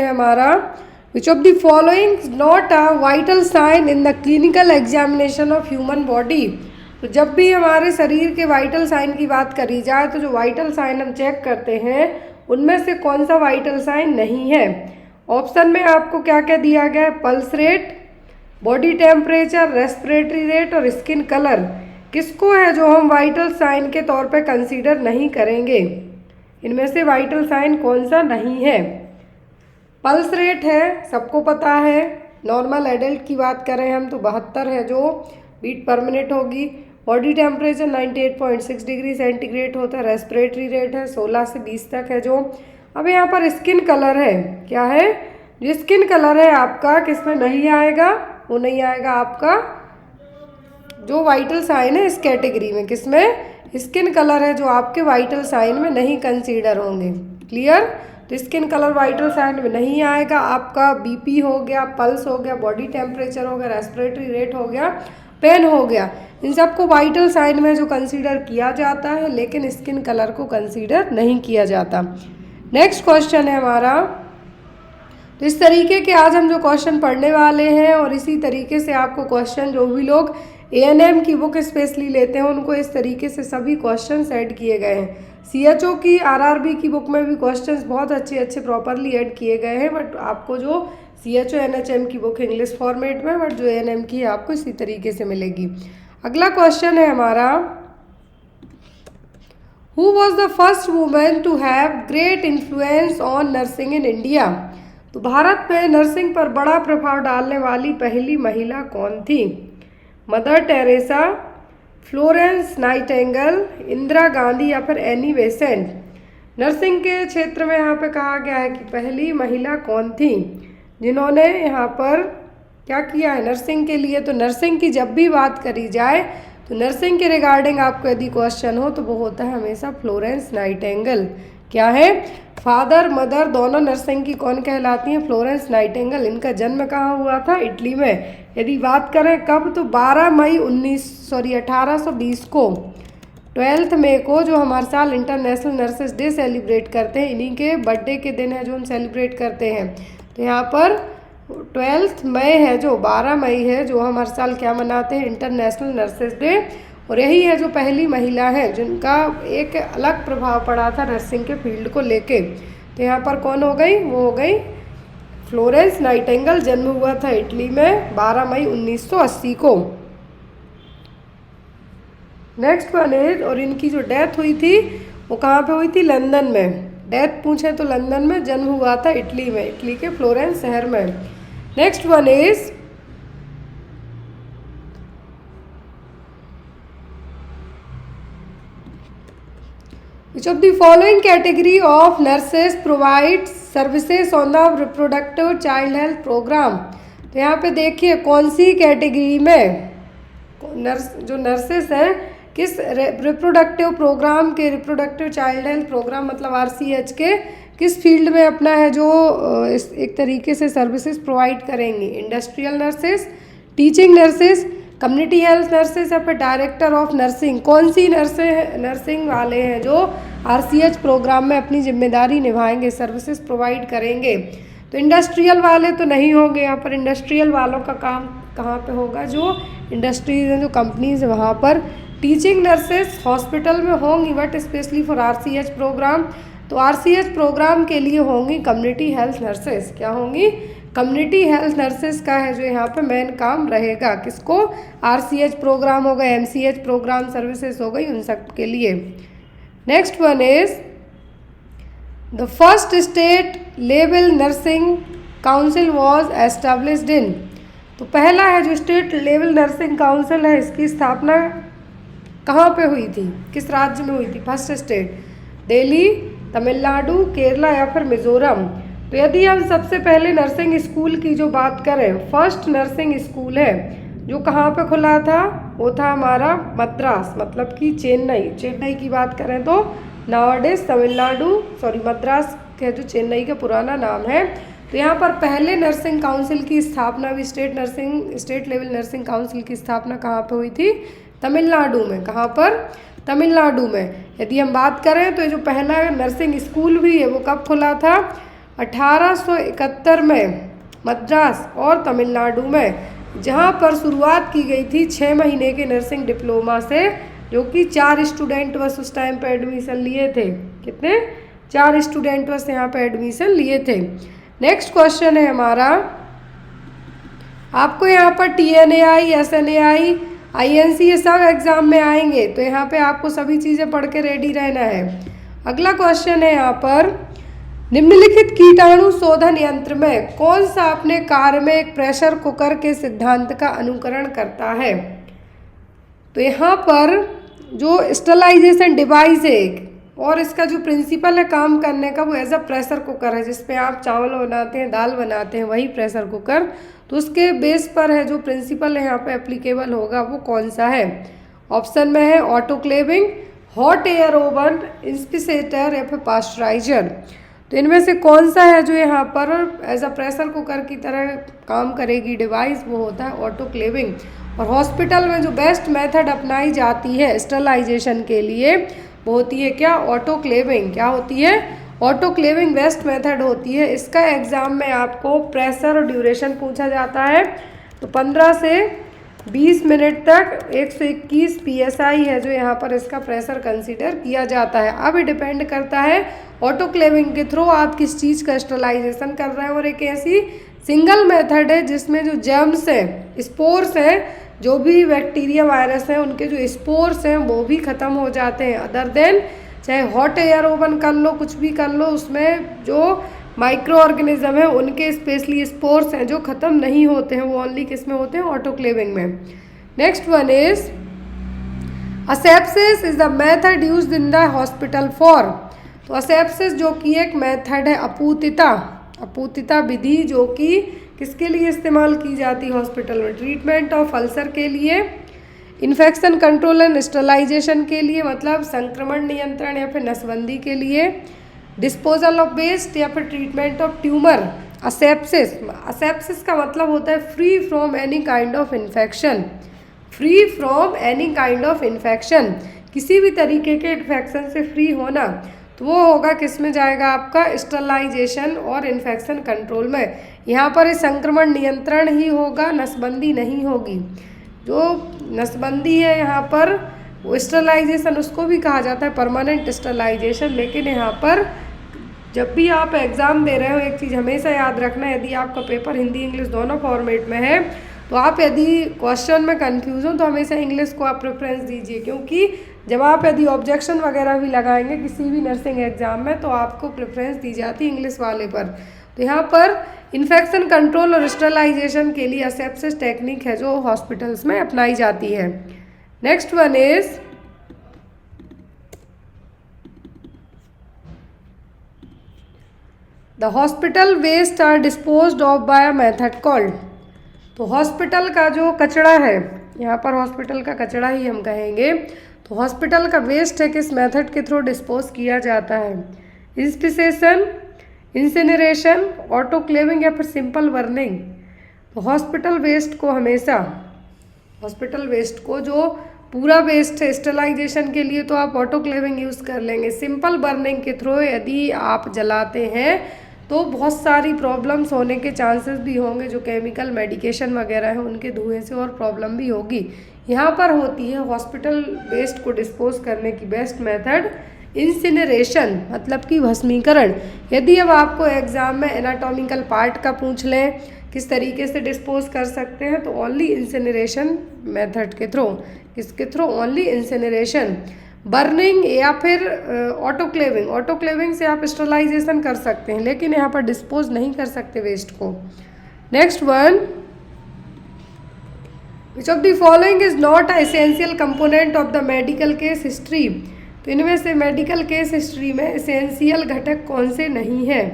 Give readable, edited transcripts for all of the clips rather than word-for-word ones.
हमारा, which of the following not a vital sign in the clinical examination of human body. तो जब भी हमारे शरीर के वाइटल साइन की बात करी जाए तो जो वाइटल साइन हम चेक करते हैं उनमें से कौन सा वाइटल साइन नहीं है। ऑप्शन में आपको क्या क्या दिया गया है, pulse rate, body temperature, respiratory rate और स्किन कलर। किसको है जो हम वाइटल साइन के तौर पे कंसीडर नहीं करेंगे, इनमें से वाइटल साइन कौन सा नहीं है। पल्स रेट है, सबको पता है। नॉर्मल एडल्ट की बात करें हम तो 72 है जो बीट पर मिनट होगी। बॉडी टेम्परेचर 98.6 डिग्री सेंटीग्रेड होता है। रेस्पिरेटरी रेट है 16 से 20 तक है जो। अब यहाँ पर स्किन कलर है, क्या है, जो स्किन कलर है आपका किस में नहीं आएगा, वो नहीं आएगा आपका जो वाइटल साइन है इस कैटेगरी में। किसमें, स्किन कलर है जो आपके वाइटल साइन में नहीं कंसीडर होंगे। क्लियर, तो स्किन कलर वाइटल साइन में नहीं आएगा। आपका बीपी हो गया, पल्स हो गया, बॉडी टेम्परेचर हो गया, रेस्पिरेटरी रेट हो गया, पेन हो गया, इन सबको वाइटल साइन में जो कंसीडर किया जाता है, लेकिन स्किन कलर को कंसीडर नहीं किया जाता। नेक्स्ट क्वेश्चन है हमारा। तो इस तरीके के आज हम जो क्वेश्चन पढ़ने वाले हैं और इसी तरीके से आपको क्वेश्चन जो भी लोग ANM की बुक स्पेशली लेते हैं उनको इस तरीके से सभी क्वेश्चन ऐड किए गए हैं। CHO की RRB की बुक में भी क्वेश्चंस बहुत अच्छे प्रॉपरली ऐड किए गए हैं, बट आपको जो CHO NHM की बुक इंग्लिश फॉर्मेट में, बट जो ANM की है आपको इसी तरीके से मिलेगी। अगला क्वेश्चन है हमारा, who was the first women to have great influence on nursing in India. तो भारत में नर्सिंग पर बड़ा प्रभाव डालने वाली पहली महिला कौन थी। Mother Teresa, Florence Nightingale, Indira Gandhi या फिर एनी बेसेंट। नर्सिंग के क्षेत्र में यहाँ पे कहा गया है कि पहली महिला कौन थी जिन्होंने यहाँ पर क्या किया है नर्सिंग के लिए। तो नर्सिंग की जब भी बात करी जाए तो नर्सिंग के रिगार्डिंग आपको यदि क्वेश्चन हो तो वो होता है हमेशा फ्लोरेंस नाइटिंगेल। क्या है, फादर मदर दोनों नर्सिंग की कौन कहलाती हैं, फ्लोरेंस नाइटिंगेल। इनका जन्म कहाँ हुआ था, इटली में। यदि बात करें कब, तो 12 मई 1820 को, 12 मई को, जो हम हर साल इंटरनेशनल नर्सेस डे सेलिब्रेट करते हैं, इन्हीं के बर्थडे के दिन है जो हम सेलिब्रेट करते हैं। तो यहाँ पर 12 मई है जो 12 मई है जो हम हर साल क्या मनाते हैं, इंटरनेशनल नर्सेस डे। और यही है जो पहली महिला है जिनका एक अलग प्रभाव पड़ा था नर्सिंग के फील्ड को लेके। तो यहाँ पर कौन हो गई, वो हो गई फ्लोरेंस नाइटिंगेल। जन्म हुआ था इटली में 12 मई 1980 को। नेक्स्ट वन इज, और इनकी जो डेथ हुई थी वो कहाँ पे हुई थी, लंदन में। डेथ पूछे तो लंदन में, जन्म हुआ था इटली में, इटली के फ्लोरेंस शहर में। Next one is, which of the following category of nurses provides services on the reproductive child health program। तो यहाँ पे देखिए कौन सी कैटेगरी में जो नर्सेस हैं किस रिप्रोडक्टिव प्रोग्राम के, रिप्रोडक्टिव चाइल्ड हेल्थ प्रोग्राम मतलब RCH के किस फील्ड में अपना है जो एक तरीके से सर्विसेज प्रोवाइड करेंगी। Industrial nurses, teaching nurses, community health nurses या फिर डायरेक्टर ऑफ नर्सिंग। कौन सी नर्सिंग वाले हैं जो RCH प्रोग्राम में अपनी जिम्मेदारी निभाएंगे, सर्विसेज प्रोवाइड करेंगे। तो इंडस्ट्रियल वाले तो नहीं होंगे यहाँ पर। इंडस्ट्रियल वालों का काम कहाँ पे होगा, जो इंडस्ट्रीज हैं, जो कंपनीज हैं वहाँ पर। टीचिंग नर्सेस हॉस्पिटल में होंगी but specially for RCH programme. तो RCH प्रोग्राम के लिए होंगी कम्युनिटी हेल्थ नर्सेस। क्या होंगी, कम्युनिटी हेल्थ नर्सेस का है जो यहाँ पे मेन काम रहेगा। किसको, RCH प्रोग्राम हो गए, MCH प्रोग्राम सर्विसेज हो गई, उन सब के लिए। Next one is, the first state level nursing council was established in. तो पहला है जो स्टेट लेवल नर्सिंग काउंसिल है, इसकी स्थापना कहाँ पे हुई थी, किस राज्य में हुई थी। फर्स्ट स्टेट दिल्ली, तमिलनाडु, केरला या फिर मिजोरम। तो यदि हम सबसे पहले नर्सिंग स्कूल की जो बात करें, फर्स्ट नर्सिंग स्कूल है जो कहाँ पे खुला था, वो था हमारा मद्रास, मतलब कि चेन्नई की बात करें तो नावाडेस मद्रास के जो चेन्नई का पुराना नाम है। तो यहाँ पर पहले नर्सिंग काउंसिल की स्थापना भी स्टेट लेवल नर्सिंग काउंसिल की स्थापना कहाँ पे हुई थी, तमिलनाडु में। कहाँ पर, तमिलनाडु में। यदि हम बात करें तो जो पहला नर्सिंग स्कूल भी है वो कब खुला था, 1871 में मद्रास और तमिलनाडु में, जहाँ पर शुरुआत की गई थी 6 महीने के नर्सिंग डिप्लोमा से, जो कि 4 स्टूडेंट बस उस टाइम पे एडमिशन लिए थे। कितने? 4 स्टूडेंट बस यहाँ पे एडमिशन लिए थे। नेक्स्ट क्वेश्चन है हमारा, आपको यहाँ पर TNAI, SNAI, INC ये सब एग्जाम में आएंगे, तो यहाँ पे आपको सभी चीज़ें पढ़ के रेडी रहना है। अगला क्वेश्चन है यहाँ पर, निम्नलिखित कीटाणु शोधन यंत्र में कौन सा अपने कार्य में एक प्रेशर कुकर के सिद्धांत का अनुकरण करता है? तो यहाँ पर जो स्टरलाइजेशन डिवाइस है और इसका जो प्रिंसिपल है काम करने का, वो एज अ प्रेशर कुकर है, जिसपे आप चावल बनाते हैं, दाल बनाते हैं, वही प्रेशर कुकर। तो उसके बेस पर है जो प्रिंसिपल है यहाँ पे एप्लीकेबल होगा, वो कौन सा है? ऑप्शन में है ऑटोक्लेविंग, हॉट एयर ओवन, इंस्पिसेटर या फिर पास्चराइजर। तो इनमें से कौन सा है जो यहाँ पर एज अ प्रेशर कुकर की तरह काम करेगी डिवाइस? वो होता है ऑटोक्लेविंग। और हॉस्पिटल में जो बेस्ट मेथड अपनाई जाती है स्टरलाइजेशन के लिए, वो होती है क्या? ऑटोक्लेविंग। क्या होती है? ऑटोक्लेविंग बेस्ट मेथड होती है। इसका एग्जाम में आपको प्रेशर और ड्यूरेशन पूछा जाता है। तो 15 से 20 मिनट तक 121 PSI है जो यहाँ पर इसका प्रेशर कंसीडर किया जाता है। अब ये डिपेंड करता है ऑटोक्लेविंग के थ्रू आप किस चीज़ का स्टरलाइजेशन कर रहे हैं। और एक ऐसी सिंगल मेथड है जिसमें जो जर्म्स हैं, स्पोर्स हैं, जो भी बैक्टीरिया वायरस हैं, उनके जो स्पोर्स हैं वो भी ख़त्म हो जाते हैं। अदर देन चाहे हॉट एयर ओवन कर लो, कुछ भी कर लो, उसमें जो माइक्रो ऑर्गेनिज्म है उनके स्पेशली स्पोर्स हैं जो ख़त्म नहीं होते हैं, वो ओनली किस में होते हैं? ऑटोक्लेविंग में। Next one is asepsis is the method used in the hospital for. तो असेप्सिस जो कि एक मेथड है, अपूर्तिता विधि, जो कि किसके लिए इस्तेमाल की जाती है हॉस्पिटल में? ट्रीटमेंट ऑफ अल्सर के लिए, इन्फेक्शन कंट्रोल एंड स्टरलाइजेशन के लिए, मतलब संक्रमण नियंत्रण या फिर नसबंदी के लिए, डिस्पोजल ऑफ वेस्ट या फिर ट्रीटमेंट ऑफ ट्यूमर। असेप्सिस का मतलब होता है free from any kind of infection, free from any kind of infection, किसी भी तरीके के इन्फेक्शन से फ्री होना। तो वो होगा किस में जाएगा आपका? स्टरलाइजेशन और इन्फेक्शन कंट्रोल में। यहाँ पर संक्रमण नियंत्रण ही होगा, नसबंदी नहीं होगी। जो नसबंदी है यहाँ पर, वो स्टरलाइजेशन उसको भी कहा जाता है परमानेंट स्टरलाइजेशन। लेकिन यहाँ पर जब भी आप एग्ज़ाम दे रहे हो, एक चीज़ हमेशा याद रखना, यदि आपका पेपर हिंदी इंग्लिश दोनों फॉर्मेट में है, तो आप यदि क्वेश्चन में कंफ्यूज हो तो हमेशा इंग्लिश को आप प्रेफरेंस दीजिए, क्योंकि जब आप यदि ऑब्जेक्शन वगैरह भी लगाएंगे किसी भी नर्सिंग एग्जाम में, तो आपको प्रेफरेंस दी जाती है इंग्लिश वाले पर। तो यहाँ पर इन्फेक्शन कंट्रोल और स्टरलाइजेशन के लिए असेप्सिस टेक्निक है जो हॉस्पिटल्स में अपनाई जाती है। Next one is the hospital waste are disposed of by a method called. तो हॉस्पिटल का जो कचरा है, यहाँ पर हॉस्पिटल का कचरा ही हम कहेंगे, तो हॉस्पिटल का वेस्ट है किस मेथड के थ्रू डिस्पोज किया जाता है? इंस्पिसेशन, इंसिनरेशन, ऑटोक्लेविंग या फिर सिंपल बर्निंग। तो हॉस्पिटल वेस्ट को हमेशा, हॉस्पिटल वेस्ट को जो पूरा वेस्ट है स्टरलाइजेशन के लिए, तो आप ऑटोक्लेविंग यूज़ कर लेंगे। सिंपल बर्निंग के थ्रू यदि आप जलाते हैं तो बहुत सारी प्रॉब्लम्स होने के चांसेस भी होंगे, जो केमिकल मेडिकेशन वगैरह है उनके धुएं से और प्रॉब्लम भी होगी। यहाँ पर होती है हॉस्पिटल वेस्ट को डिस्पोज करने की बेस्ट मेथड इंसिनरेशन, मतलब कि भस्मीकरण। यदि अब आपको एग्जाम में एनाटॉमिकल पार्ट का पूछ लें किस तरीके से डिस्पोज कर सकते हैं, तो ओनली इंसिनरेशन मेथड के थ्रू। किसके थ्रू? Only incineration. बर्निंग या फिर ऑटोक्लेविंग, ऑटोक्लेविंग से आप स्टरलाइजेशन कर सकते हैं, लेकिन यहाँ पर डिस्पोज नहीं कर सकते वेस्ट को। Next one, which of the following is not a essential component of the medical case history. तो इनमें से मेडिकल केस हिस्ट्री में एसेंशियल घटक कौन से नहीं है?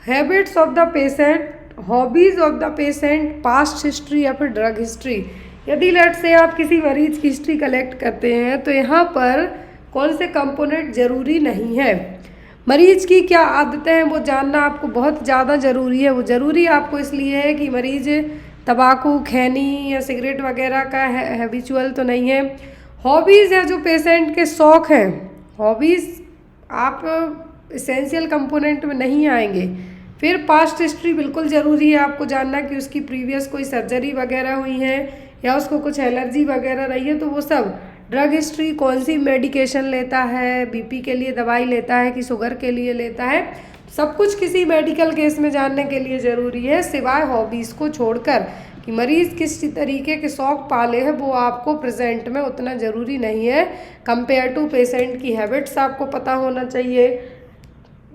Habits of the patient, hobbies of the patient, past history या फिर ड्रग हिस्ट्री। यदि लेट से आप किसी मरीज की हिस्ट्री कलेक्ट करते हैं तो यहाँ पर कौन से कंपोनेंट ज़रूरी नहीं है? मरीज की क्या आदतें हैं वो जानना आपको बहुत ज़्यादा ज़रूरी है। वो ज़रूरी आपको इसलिए है कि मरीज तंबाकू, खैनी या सिगरेट वगैरह का हैबिचुअल तो नहीं है। हॉबीज़ है जो पेशेंट के शौक़ हैं, हॉबीज़ आप एसेंशियल कंपोनेंट में नहीं आएंगे। फिर पास्ट हिस्ट्री बिल्कुल ज़रूरी है आपको जानना कि उसकी प्रीवियस कोई सर्जरी वगैरह हुई है या उसको कुछ एलर्जी वगैरह रही है तो वो सब। ड्रग हिस्ट्री, कौन सी मेडिकेशन लेता है, बीपी के लिए दवाई लेता है कि शुगर के लिए लेता है, सब कुछ किसी मेडिकल केस में जानने के लिए ज़रूरी है, सिवाय हॉबीज़ को छोड़कर कि मरीज़ किस तरीके के शौक पाले हैं वो आपको प्रेजेंट में उतना ज़रूरी नहीं है कंपेयर टू पेशेंट की हैबिट्स आपको पता होना चाहिए,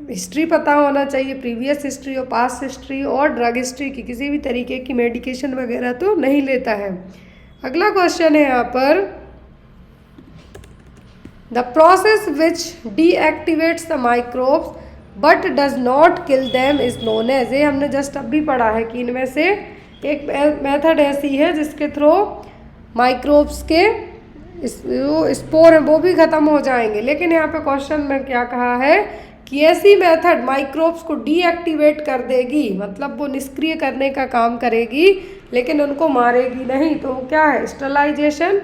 हिस्ट्री पता होना चाहिए, प्रीवियस हिस्ट्री और पास्ट हिस्ट्री, और ड्रग हिस्ट्री की किसी भी तरीके की मेडिकेशन वगैरह तो नहीं लेता है। अगला क्वेश्चन है यहाँ पर, the process which deactivates the microbes but does not kill them is known as. ये हमने जस्ट अभी पढ़ा है कि इनमें से एक मेथड ऐसी है जिसके थ्रू माइक्रोब्स के जो स्पोर हैं वो भी ख़त्म हो जाएंगे, लेकिन यहाँ पे क्वेश्चन में क्या कहा है कि ऐसी मेथड माइक्रोब्स को डीएक्टिवेट कर देगी, मतलब वो निष्क्रिय करने का काम करेगी लेकिन उनको मारेगी नहीं। तो वो क्या है, स्टरलाइजेशन,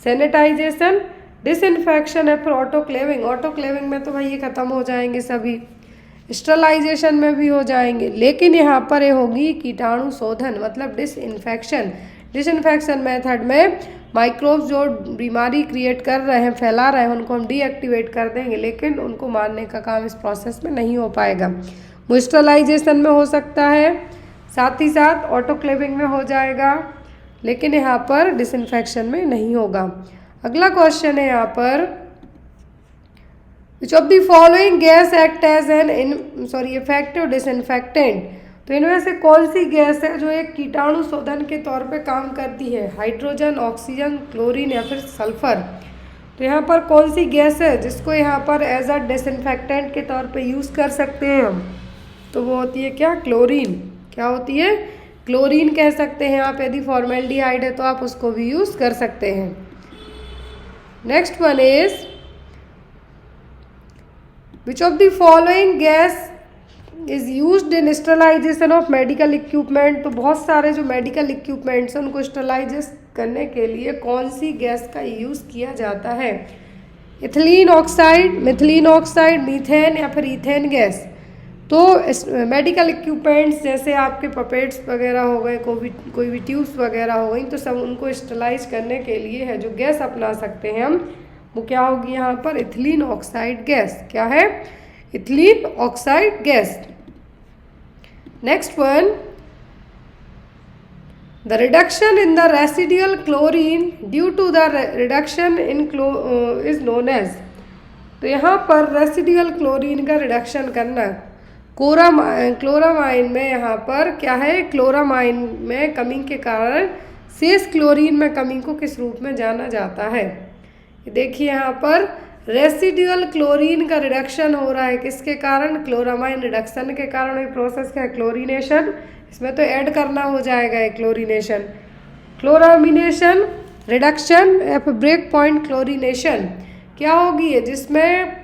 सैनिटाइजेशन, डिसइंफेक्शन है, फिर ऑटोक्लेविंग। ऑटोक्लेविंग में तो भाई ये ख़त्म हो जाएंगे सभी, स्टरलाइजेशन में भी हो जाएंगे, लेकिन यहाँ पर ये होगी कीटाणु शोधन मतलब डिसइंफेक्शन। डिसइंफेक्शन मेथड में माइक्रोब्स जो बीमारी क्रिएट कर रहे हैं, फैला रहे हैं, उनको हम डीएक्टिवेट कर देंगे, लेकिन उनको मारने का काम इस प्रोसेस में नहीं हो पाएगा। मॉइस्चराइजेशन में हो सकता है, साथ ही साथ ऑटोक्लेविंग में हो जाएगा, लेकिन यहाँ पर डिसइंफेक्शन में नहीं होगा। अगला क्वेश्चन है यहाँ पर, which of the following gas act as an effective disinfectant. तो इनमें से कौन सी गैस है जो एक कीटाणु शोधन के तौर पे काम करती है, हाइड्रोजन, ऑक्सीजन, क्लोरीन या फिर सल्फर। तो यहाँ पर कौन सी गैस है जिसको यहाँ पर एज अ डिसइंफेक्टेंट के तौर पे यूज़ कर सकते हैं हम, तो वो होती है क्या, क्लोरीन। क्या होती है, क्लोरीन कह सकते हैं आप। यदि फॉर्मेल्डिहाइड है तो आप उसको भी यूज़ कर सकते हैं। Next one is, which of the following gas is used in sterilisation of medical equipment. तो बहुत सारे जो मेडिकल इक्विपमेंट्स हैं उनको स्टरलाइज करने के लिए कौन सी गैस का यूज़ किया जाता है, ethylene oxide, methylene oxide, methane या फिर ईथेन गैस। तो मेडिकल इक्विपमेंट्स जैसे आपके पपेट्स वगैरह हो गए, कोई भी ट्यूब्स वगैरह हो गई, तो सब उनको स्टरलाइज करने के लिए है जो गैस अपना सकते हैं हम, वो क्या होगी यहाँ पर, इथिलीन ऑक्साइड गैस। क्या है, ethylene oxide gas. Next one, the reduction in the residual chlorine due to the reduction in is known as. तो यहाँ पर रेसिडुअल क्लोरीन का रिडक्शन करना, क्लोरामाइन में यहाँ पर क्या है, क्लोरामाइन में कमी के कारण शेष क्लोरीन में कमी को किस रूप में जाना जाता है। देखिए यहाँ पर रेसिडुअल क्लोरीन का रिडक्शन हो रहा है, किसके कारण, क्लोरामाइन रिडक्शन के कारण। ये प्रोसेस क्या है, क्लोरीनेशन। इसमें तो ऐड करना हो जाएगा ये क्लोरीनेशन, क्लोरामिनेशन, रिडक्शन या फिर ब्रेक पॉइंट क्लोरीनेशन। क्या होगी है जिसमें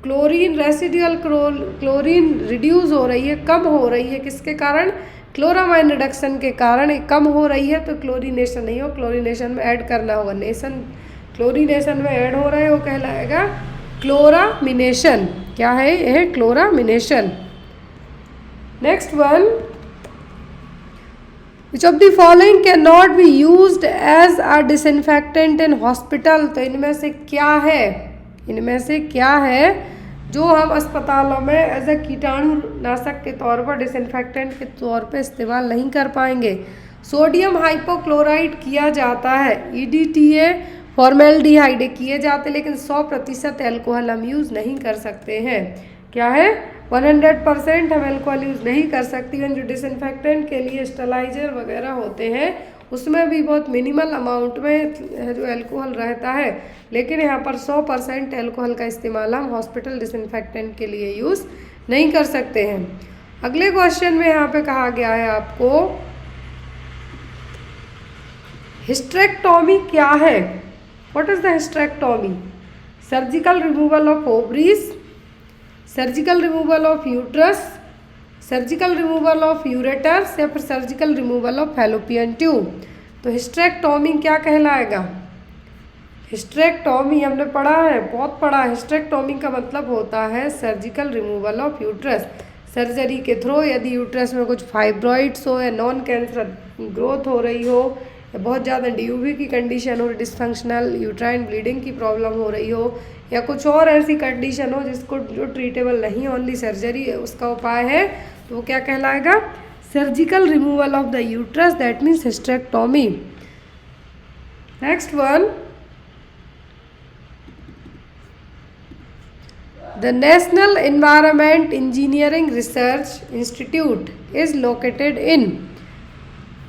क्लोरीन, रेसिडुअल क्लोरीन रिड्यूस हो रही है, कम हो रही है, किसके कारण, क्लोरामाइन रिडक्शन के कारण ये कम हो रही है। तो क्लोरीनेशन नहीं हो, क्लोरीनेशन में ऐड करना होगा, क्लोरीनेशन में ऐड हो रहा है वो कहलाएगा क्लोरामिनेशन। क्या है यह, chloramination. Next one, which of the following can not be used as a disinfectant in hospital. तो इनमें से क्या है, इनमें से क्या है जो हम अस्पतालों में एज ए कीटाणुनाशक के तौर पर, डिसइंफेक्टेंट के तौर पर इस्तेमाल नहीं कर पाएंगे। सोडियम हाइपोक्लोराइड किया जाता है, EDTA, फॉर्मेल्डिहाइड किए जाते, लेकिन 100% एल्कोहल हम यूज़ नहीं कर सकते हैं। क्या है, 100% हम एल्कोहल यूज़ नहीं कर सकते हैं। जो डिसइंफेक्टेंट के लिए स्टरलाइजर वगैरह होते हैं उसमें भी बहुत मिनिमल अमाउंट में जो एल्कोहल रहता है, लेकिन यहाँ पर 100% एल्कोहल का इस्तेमाल हम हॉस्पिटल डिसइंफेक्टेंट के लिए यूज़ नहीं कर सकते हैं। अगले क्वेश्चन में यहाँ पे कहा गया है आपको, हिस्टेरेक्टोमी क्या है, what is the hysterectomy, surgical removal of ovaries, surgical removal of uterus, surgical removal of ureters या फिर surgical removal of fallopian tube. तो हिस्टेरेक्टोमी क्या कहलाएगा, हिस्टेरेक्टोमी हमने पढ़ा है, बहुत पढ़ा है। हिस्टेरेक्टोमी का मतलब होता है surgical removal of uterus. Surgery के थ्रू यदि यूट्रस में कुछ फाइब्रॉइड्स हो या नॉन कैंसर ग्रोथ हो रही हो या बहुत ज़्यादा DUB की कंडीशन हो, डिसफंक्शनल यूट्राइन ब्लीडिंग की प्रॉब्लम हो रही हो या कुछ और ऐसी कंडीशन हो जिसको जो ट्रीटेबल नहीं ओनली सर्जरी उसका उपाय है, तो वो क्या कहलाएगा? Surgical removal of the uterus, that means hysterectomy. Next one, the National Environment Engineering Research Institute is located in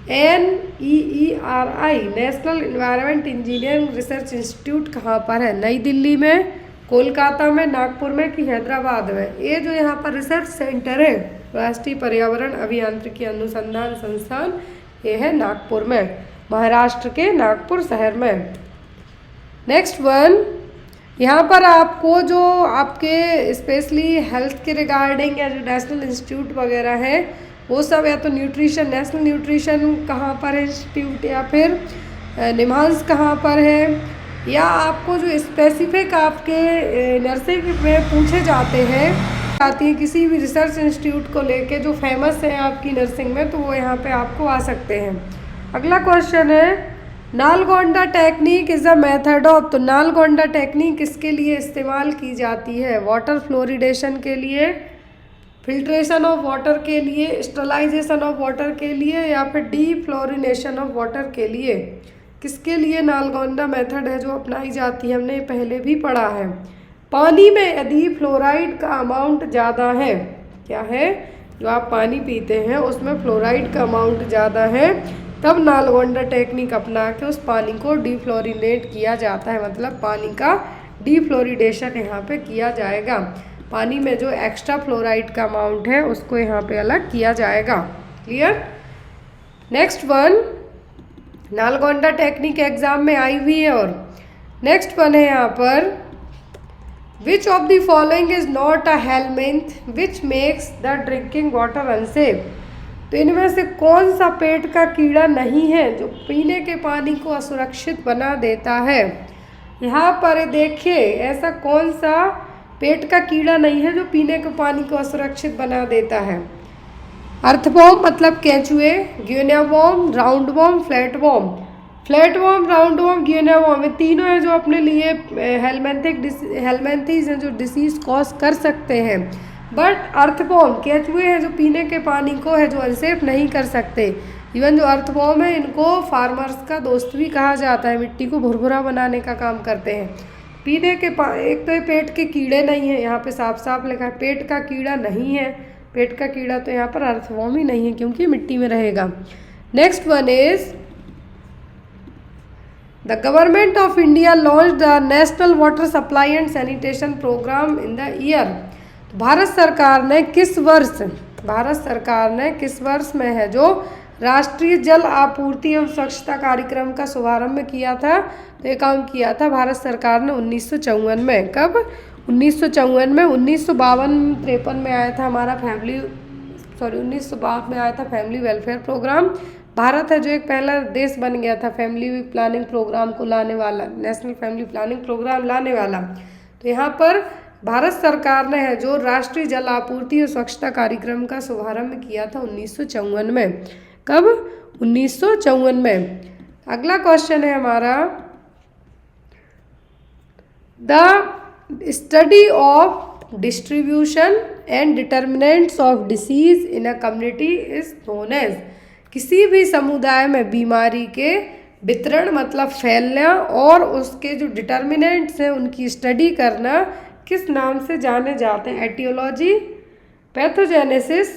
NEERI, national environment engineering research institute कहाँ पर है? नई दिल्ली में, कोलकाता में, नागपुर में कि हैदराबाद में? ये जो यहाँ पर रिसर्च सेंटर है राष्ट्रीय पर्यावरण अभियांत्रिकी अनुसंधान संस्थान, ये है नागपुर में, महाराष्ट्र के नागपुर शहर में। नेक्स्ट वन, यहाँ पर आपको जो आपके स्पेशली हेल्थ के रिगार्डिंग या जो नेशनल इंस्टीट्यूट वगैरह है वो सब या तो न्यूट्रिशन, नेशनल न्यूट्रिशन कहाँ पर है इंस्टीट्यूट, या फिर निमांस कहाँ पर है, या आपको जो स्पेसिफिक आपके नर्सिंग में पूछे जाते हैं आती है किसी भी रिसर्च इंस्टीट्यूट को लेके जो फेमस है आपकी नर्सिंग में, तो वो यहाँ पे आपको आ सकते हैं। अगला क्वेश्चन है, Nalgonda technique is a method of, तो नालगोंडा टेक्निक किसके लिए इस्तेमाल की जाती है? वाटर फ्लोरिडेशन के लिए, फिल्ट्रेशन ऑफ वाटर के लिए, स्टरलाइजेशन ऑफ वाटर के लिए, या फिर डीफ्लोरिनेशन ऑफ वाटर के लिए? किसके लिए नालगोंडा मेथड है जो अपनाई जाती है? हमने पहले भी पढ़ा है। पानी में यदि फ्लोराइड का अमाउंट ज़्यादा है, क्या है, जो आप पानी पीते हैं उसमें फ्लोराइड का अमाउंट ज़्यादा है, तब नालगोंडा टेक्निक अपना के उस पानी को डीफ्लोरिनेट किया जाता है, मतलब पानी का डीफ्लोरिडेशन यहाँ पे किया जाएगा। पानी में जो एक्स्ट्रा फ्लोराइड का अमाउंट है उसको यहाँ पे अलग किया जाएगा। Clear? Next one, Nalgonda technique exam में आई हुई है। और नेक्स्ट वन है यहाँ पर, which of the following is not a helminth which makes the drinking water unsafe? तो इनमें से कौन सा पेट का कीड़ा नहीं है जो पीने के पानी को असुरक्षित बना देता है? यहाँ पर देखिए, ऐसा कौन सा पेट का कीड़ा नहीं है जो पीने के पानी को असुरक्षित बना देता है? अर्थवॉर्म मतलब केंचुए, guinea worm, round worm, flat worm. Flat worm, round worm, guinea worm, ये तीनों हैं जो अपने लिए हेलमेंथीज हैं जो डिसीज कॉज कर सकते हैं। बट अर्थवॉर्म, केंचुए हैं जो पीने के पानी को है जो अनसेफ नहीं कर सकते। इवन जो अर्थवॉर्म है इनको फार्मर्स का दोस्त भी कहा जाता है, मिट्टी को भुरभुरा बनाने का काम करते हैं। पीने के एक तो ये पेट के कीड़े नहीं है, यहाँ पे साफ साफ लिखा है पेट का कीड़ा नहीं है। पेट का कीड़ा तो यहाँ पर अर्थवॉर्म ही नहीं है क्योंकि मिट्टी में रहेगा। Next one is, the government of India launch the national water supply and sanitation programme in the year. Bharat सरकार ने किस वर्ष में है जो राष्ट्रीय जल आपूर्ति एवं स्वच्छता कार्यक्रम का शुभारंभ किया था? तो ये काम किया था भारत सरकार ने 1954 में। कब? 1954 में। 1952-53 में आया था हमारा 1962 में आया था फैमिली वेलफेयर प्रोग्राम। भारत है जो एक पहला देश बन गया था फैमिली प्लानिंग प्रोग्राम को लाने वाला, नेशनल फैमिली प्लानिंग प्रोग्राम लाने वाला। तो यहाँ पर भारत सरकार ने है जो राष्ट्रीय जल आपूर्ति और स्वच्छता कार्यक्रम का शुभारंभ किया था 1954 में। कब? 1954 में। अगला क्वेश्चन है हमारा, the study of distribution and determinants of disease in a community is known as. किसी भी समुदाय में बीमारी के वितरण मतलब फैलना और उसके जो डिटर्मिनेंट्स हैं उनकी स्टडी करना किस नाम से जाने जाते हैं? एटियोलॉजी, पैथोजेनेसिस,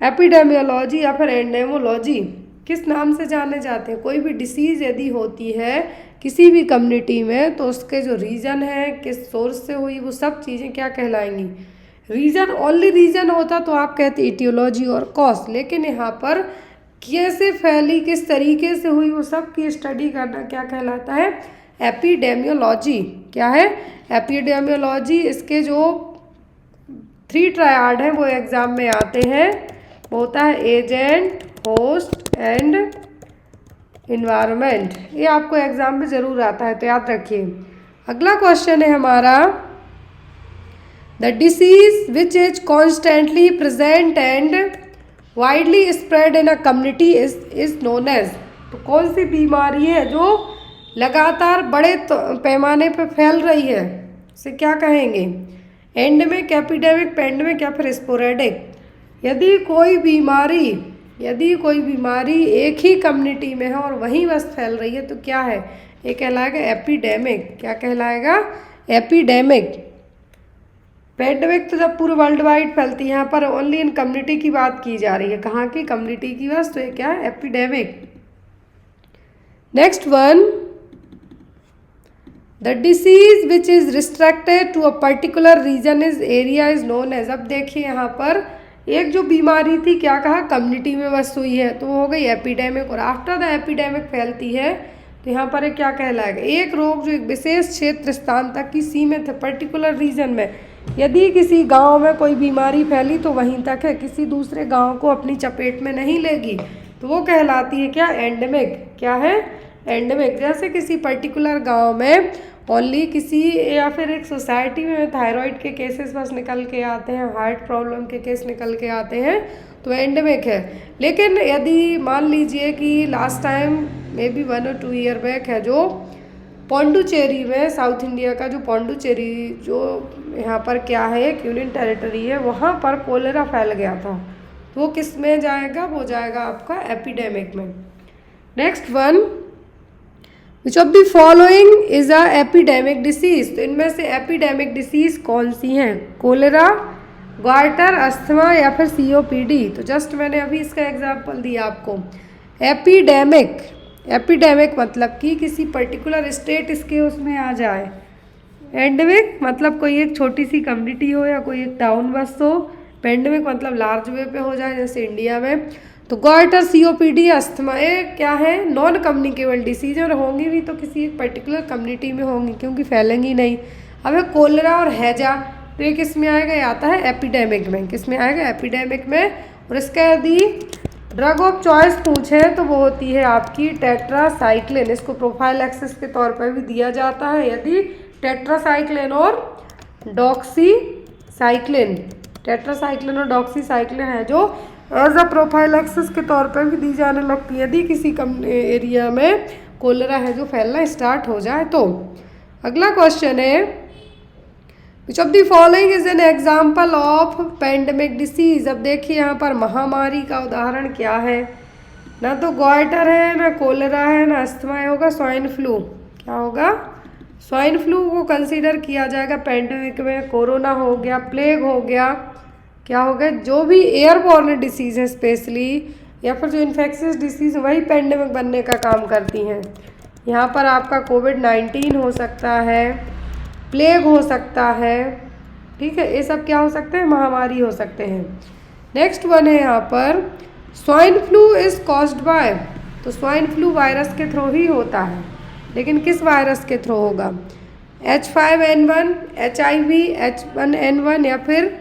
एपिडेमियोलॉजी या फिर एंडेमोलॉजी? किस नाम से जाने जाते हैं? कोई भी डिसीज़ यदि होती है किसी भी कम्युनिटी में तो उसके जो रीज़न है, किस सोर्स से हुई, वो सब चीज़ें क्या कहलाएंगी? रीज़न। ओनली रीज़न होता तो आप कहते इटियोलॉजी और कॉज, लेकिन यहाँ पर कैसे फैली, किस तरीके से हुई, वो सब की स्टडी करना क्या कहलाता है? एपिडेमियोलॉजी। क्या है? एपिडेमियोलॉजी। इसके जो 3 ट्रायड हैं वो एग्जाम में आते हैं, वो होता है एजेंट, होस्ट एंड इन्वायरमेंट। ये आपको एग्जाम में ज़रूर आता है तो याद रखिए। अगला क्वेश्चन है हमारा, the disease which is constantly present and widely spread in a community is known as. तो कौन सी बीमारी है जो लगातार बड़े पैमाने पर फैल रही है, उसे क्या कहेंगे? एंडेमिक, एपिडेमिक, पेंडेमिक या फिर स्पोरेडिक। यदि कोई बीमारी एक ही कम्युनिटी में है और वहीं बस फैल रही है तो क्या है? ये कहलाएगा एपिडेमिक। क्या कहलाएगा? एपिडेमिक। पेंडेमिक तो जब पूरे वर्ल्ड वाइड फैलती है, यहाँ पर ओनली इन कम्युनिटी की बात की जा रही है। कहाँ की? कम्युनिटी की बस। तो ये क्या है? Epidemic. Next one, the disease which is restricted to a particular region is area is known as. अब देखिए यहाँ पर एक जो बीमारी थी, क्या कहा? कम्युनिटी में बस हुई है तो वो हो गई एपिडेमिक। और आफ्टर द एपिडेमिक फैलती है तो यहाँ पर क्या कहलाएगा? एक रोग जो एक विशेष क्षेत्र स्थान तक की सीमित है, पर्टिकुलर रीजन में। यदि किसी गांव में कोई बीमारी फैली तो वहीं तक है, किसी दूसरे गांव को अपनी चपेट में नहीं लेगी, तो वो कहलाती है क्या? एंडेमिक। क्या है? एंडेमिक। जैसे किसी पर्टिकुलर गांव में ओनली किसी या फिर एक सोसाइटी में थायराइड के केसेस बस निकल के आते हैं, हार्ट प्रॉब्लम के केस निकल के आते हैं, तो एंडेमिक है। लेकिन यदि मान लीजिए कि लास्ट टाइम मे बी 1 और 2 ईयर बैक है, जो पौंडुचेरी में, साउथ इंडिया का जो पौंडुचेरी जो यहाँ पर क्या है, एक यूनियन टेरिटरी है, वहाँ पर कोलेरा फैल गया था, तो वो किस में जाएगा? वो जाएगा आपका एपिडेमिक में। Next one, which of the following is a epidemic disease. तो इनमें से एपिडेमिक डिसीज कौन सी हैं? कोलेरा, ग्वार्टर, अस्थमा या फिर COPD। तो जस्ट मैंने अभी इसका एग्जाम्पल दिया आपको। एपिडेमिक, एपिडेमिक मतलब कि किसी पर्टिकुलर स्टेट इसके उसमें आ जाए। एंडेमिक मतलब कोई एक छोटी सी कम्युनिटी हो या कोई एक टाउन बस हो। पेंडेमिक मतलब लार्ज वे पे हो जाए, जैसे इंडिया में। तो ग्वार्टर, COPD, अस्थमा, ये क्या है? नॉन कम्युनिकेबल डिसीज, और होंगी भी तो किसी एक पर्टिकुलर कम्युनिटी में होंगी, क्योंकि फैलेंगी नहीं। अब है कोलेरा और हैजा, तो ये किस में आएगा? ये आता है एपिडेमिक में। किस में आएगा? एपिडेमिक में। और इसका यदि ड्रग ऑफ चॉइस पूछे तो वो होती है आपकी टेट्रासाइक्लिन। इसको प्रोफाइलैक्सिस के तौर पर भी दिया जाता है। यदि टेट्रासाइक्लिन और डॉक्सीसाइक्लिन, टेट्रासाइक्लिन और डॉक्सीसाइक्लिन है जो एज अ प्रोफाइलैक्सिस के तौर पर भी दी जाने लगती है यदि किसी एरिया में कोलेरा है जो फैलना स्टार्ट हो जाए तो। अगला क्वेश्चन है, विच of the following is an example of pandemic disease. अब देखिए यहाँ पर महामारी का उदाहरण क्या है? ना तो ग्वार्टर है, ना कोलेरा है, ना अस्थमा है, होगा स्वाइन फ्लू। क्या होगा? स्वाइन फ्लू को कंसीडर किया जाएगा पेंडेमिक में। कोरोना हो गया, प्लेग हो गया, क्या हो गया? जो भी एयरबॉर्न डिसीज है स्पेशली, या फिर जो इन्फेक्शियस डिसीज, वही पेंडेमिक बनने का काम करती हैं। यहाँ पर आपका कोविड-19 हो सकता है, प्लेग हो सकता है, ठीक है, ये सब क्या हो सकते हैं? महामारी हो सकते हैं। नेक्स्ट वन है यहाँ पर, swine flu is caused by. तो स्वाइन फ्लू वायरस के थ्रू ही होता है, लेकिन किस वायरस के थ्रू होगा? H5N1, HIV, H1N1 या फिर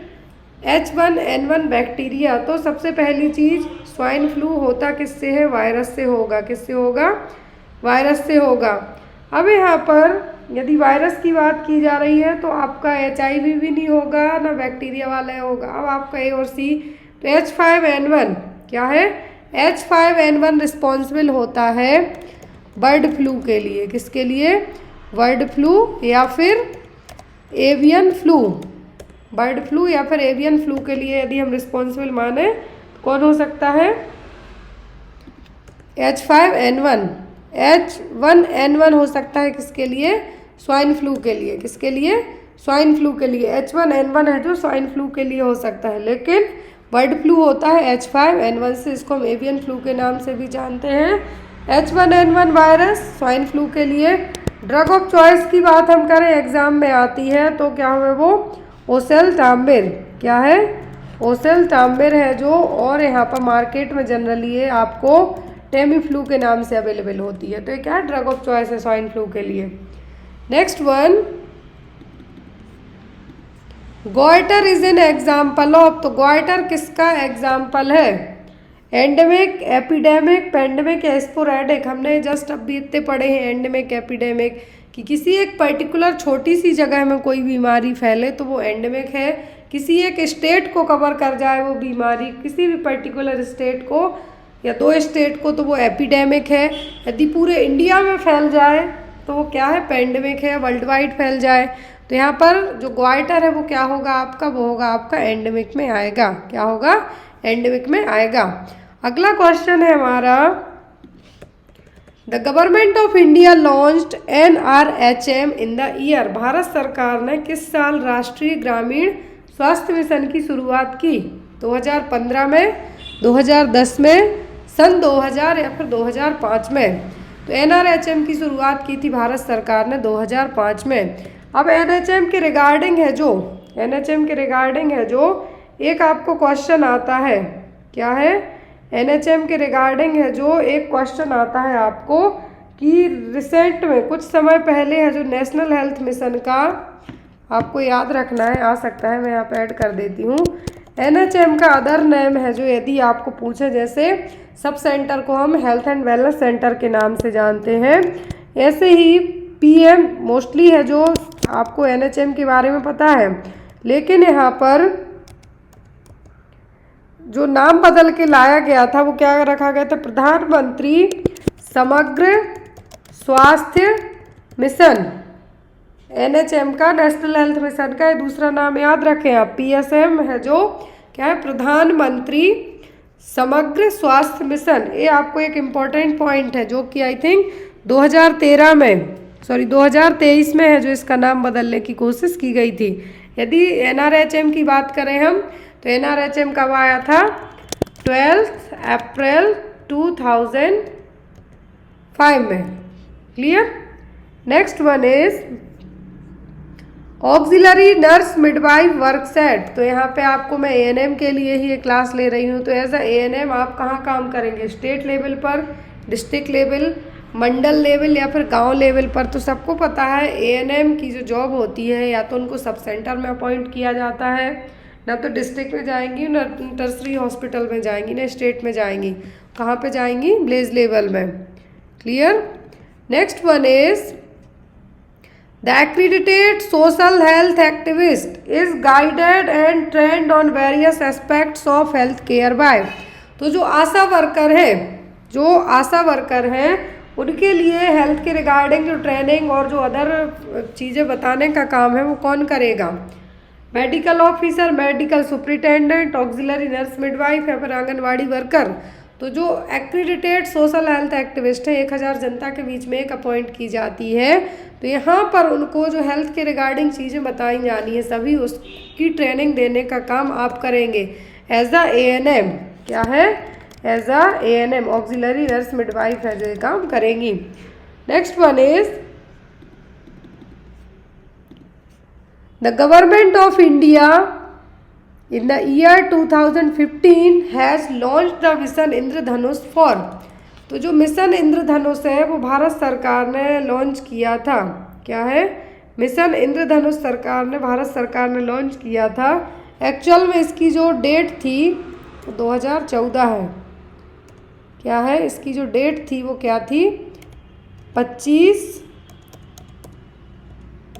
H1N1 बैक्टीरिया। तो सबसे पहली चीज़, स्वाइन फ्लू होता किससे है? वायरस से होगा। किससे होगा? वायरस से होगा। अब यहाँ पर यदि वायरस की बात की जा रही है तो आपका HIV भी नहीं होगा, ना बैक्टीरिया वाला होगा। अब आपका A और C, तो H5N1 क्या है? H5N1 रिस्पॉन्सिबल होता है बर्ड फ्लू के लिए। किसके लिए? बर्ड फ्लू या फिर एवियन फ्लू। बर्ड फ्लू या फिर एवियन फ्लू के लिए यदि हम रिस्पॉन्सिबल माने तो कौन हो सकता है? H5N1। H1N1 हो सकता है किसके लिए? स्वाइन फ्लू के लिए। किसके लिए? स्वाइन फ्लू के लिए। H1N1 है जो स्वाइन फ्लू के लिए हो सकता है, लेकिन बर्ड फ्लू होता है H5N1 से। इसको हम एवियन फ्लू के नाम से भी जानते हैं। H1N1 वायरस स्वाइन फ्लू के लिए। ड्रग ऑफ चॉइस की बात हम करें, एग्जाम में आती है, तो क्या है वो? ओसेल्टामिविर। क्या है? ओसेल्टामिविर है जो, और यहाँ पर मार्केट में जनरली ये आपको टेमीफ्लू के नाम से अवेलेबल होती है। तो ये क्या है? ड्रग ऑफ चॉइस है स्वाइन फ्लू के लिए। Next one, goitre is an example of. तो ग्वार्टर किसका एग्जाम्पल है? एंडेमिक, एपिडेमिक, पेंडेमिक या स्पोरेडिक, हमने जस्ट अभी इतने पढ़े हैं एंडेमिक, एपिडेमिक, कि किसी एक पर्टिकुलर छोटी सी जगह में कोई बीमारी फैले तो वो एंडेमिक है। किसी एक स्टेट को कवर कर जाए वो बीमारी, किसी भी पर्टिकुलर स्टेट को या 2 स्टेट को, तो वो एपिडेमिक है। यदि पूरे इंडिया में फैल जाए तो वो क्या है, पेंडेमिक है। वर्ल्ड वाइड फैल जाए तो यहाँ पर जो ग्वाइटर है वो क्या होगा आपका, वो होगा आपका एंडेमिक में आएगा। क्या होगा, एंडेमिक में आएगा। अगला क्वेश्चन है हमारा, the government of India launched NRHM in the year, Bharat सरकार ने किस साल राष्ट्रीय ग्रामीण स्वास्थ्य मिशन की शुरुआत की? 2015 में, 2010 में, सन 2000 या फिर 2005 में? तो NRHM की शुरुआत की थी भारत सरकार ने 2005 में। अब NHM के रिगार्डिंग है जो, NHM के रिगार्डिंग है जो एक आपको क्वेश्चन आता है, क्या है, NHM के रिगार्डिंग है जो एक क्वेश्चन आता है आपको कि रिसेंट में कुछ समय पहले है जो नेशनल हेल्थ मिशन का, आपको याद रखना है, आ सकता है मैं यहाँ पे ऐड कर देती हूँ। NHM का अदर नेम है जो यदि आपको पूछे, जैसे सब सेंटर को हम हेल्थ एंड वेलनेस सेंटर के नाम से जानते हैं, ऐसे ही PM मोस्टली है जो आपको NHM के बारे में पता है, लेकिन यहाँ पर जो नाम बदल के लाया गया था वो क्या रखा गया था, प्रधानमंत्री समग्र स्वास्थ्य मिशन। NHM का, नेशनल हेल्थ मिशन का दूसरा नाम याद रखें आप, PSM है जो क्या है, प्रधानमंत्री समग्र स्वास्थ्य मिशन। ये आपको एक इम्पॉर्टेंट पॉइंट है जो कि आई थिंक 2023 में है जो इसका नाम बदलने की कोशिश की गई थी। यदि NRHM की बात करें हम तो NRHM कब आया था, 12 अप्रैल 2005 में। Clear. Next one is auxiliary nurse midwife work set. तो यहाँ पे आपको मैं ANM के लिए ही एक क्लास ले रही हूँ। तो एज अ ANM आप कहाँ काम करेंगे, स्टेट लेवल पर, डिस्ट्रिक्ट लेवल, मंडल लेवल या फिर गांव लेवल पर। तो सबको पता है ANM की जो जॉब होती है या तो उनको सब सेंटर में अपॉइंट किया जाता है, ना तो डिस्ट्रिक्ट में जाएंगी, ना टर्सरी हॉस्पिटल में जाएंगी, ना स्टेट में जाएंगी। कहाँ पे जाएंगी, विलेज लेवल में। Clear. Next one is the accredited social health activist is guided and trained on various aspects of health care by. तो जो आशा वर्कर हैं उनके लिए हेल्थ के रिगार्डिंग जो ट्रेनिंग और जो अदर चीज़ें बताने का काम है वो कौन करेगा, medical officer, medical superintendent, auxiliary nurse midwife या फिर आंगनवाड़ी वर्कर। तो जो एक्रीडिटेड सोशल हेल्थ एक्टिविस्ट है 1000 जनता के बीच में एक अपॉइंट की जाती है। तो यहाँ पर उनको जो हेल्थ के रिगार्डिंग चीज़ें बताई जानी है सभी उसकी ट्रेनिंग देने का काम आप करेंगे एज अ ANM। क्या है, as a ANM, auxiliary nurse midwife है जो ये काम करेंगी। Next one is the government of India in the year 2015 has launched the mission Indradhanush for. तो जो मिशन इंद्रधनुष है वो भारत सरकार ने लॉन्च किया था। क्या है, मिशन इंद्रधनुष भारत सरकार ने लॉन्च किया था। एक्चुअल में इसकी जो डेट थी वो 2014 है। क्या है, इसकी जो डेट थी वो क्या थी, 25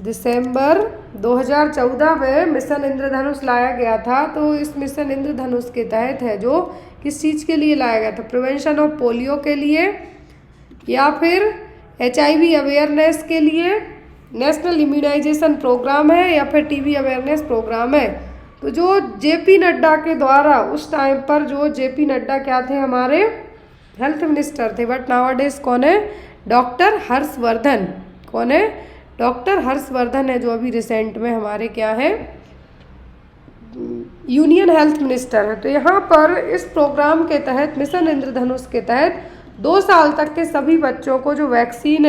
दिसंबर 2014 में मिशन इंद्रधनुष लाया गया था। तो इस मिशन इंद्रधनुष के तहत है जो किस चीज़ के लिए लाया गया था, प्रिवेंशन ऑफ पोलियो के लिए या फिर HIV अवेयरनेस के लिए, नेशनल इम्यूनाइजेशन प्रोग्राम है या फिर TB अवेयरनेस प्रोग्राम है। तो जो JP नड्डा के द्वारा उस टाइम पर जो JP नड्डा क्या थे, हमारे हेल्थ मिनिस्टर थे, बट नाउअडेज कौन है, डॉक्टर हर्षवर्धन। कौन है, डॉक्टर हर्षवर्धन है जो अभी रिसेंट में हमारे क्या है, यूनियन हेल्थ मिनिस्टर है। तो यहाँ पर इस प्रोग्राम के तहत, मिशन इंद्रधनुष के तहत 2 साल तक के सभी बच्चों को जो वैक्सीन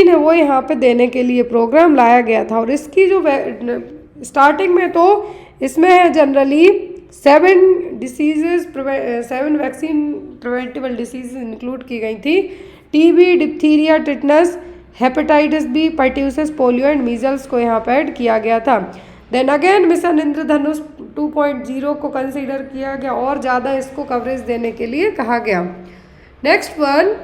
है वो यहाँ पे देने के लिए प्रोग्राम लाया गया था। और इसकी जो स्टार्टिंग में तो इसमें है generally 7 vaccine preventable disease include की गई थी, TB, diphtheria, tetanus, hepatitis B, pertussis, polio and measles को यहाँ पर ऐड किया गया था। देन अगेन मिशन इंद्रधनुष 2.0 को कंसीडर किया गया और ज़्यादा इसको कवरेज देने के लिए कहा गया। Next one,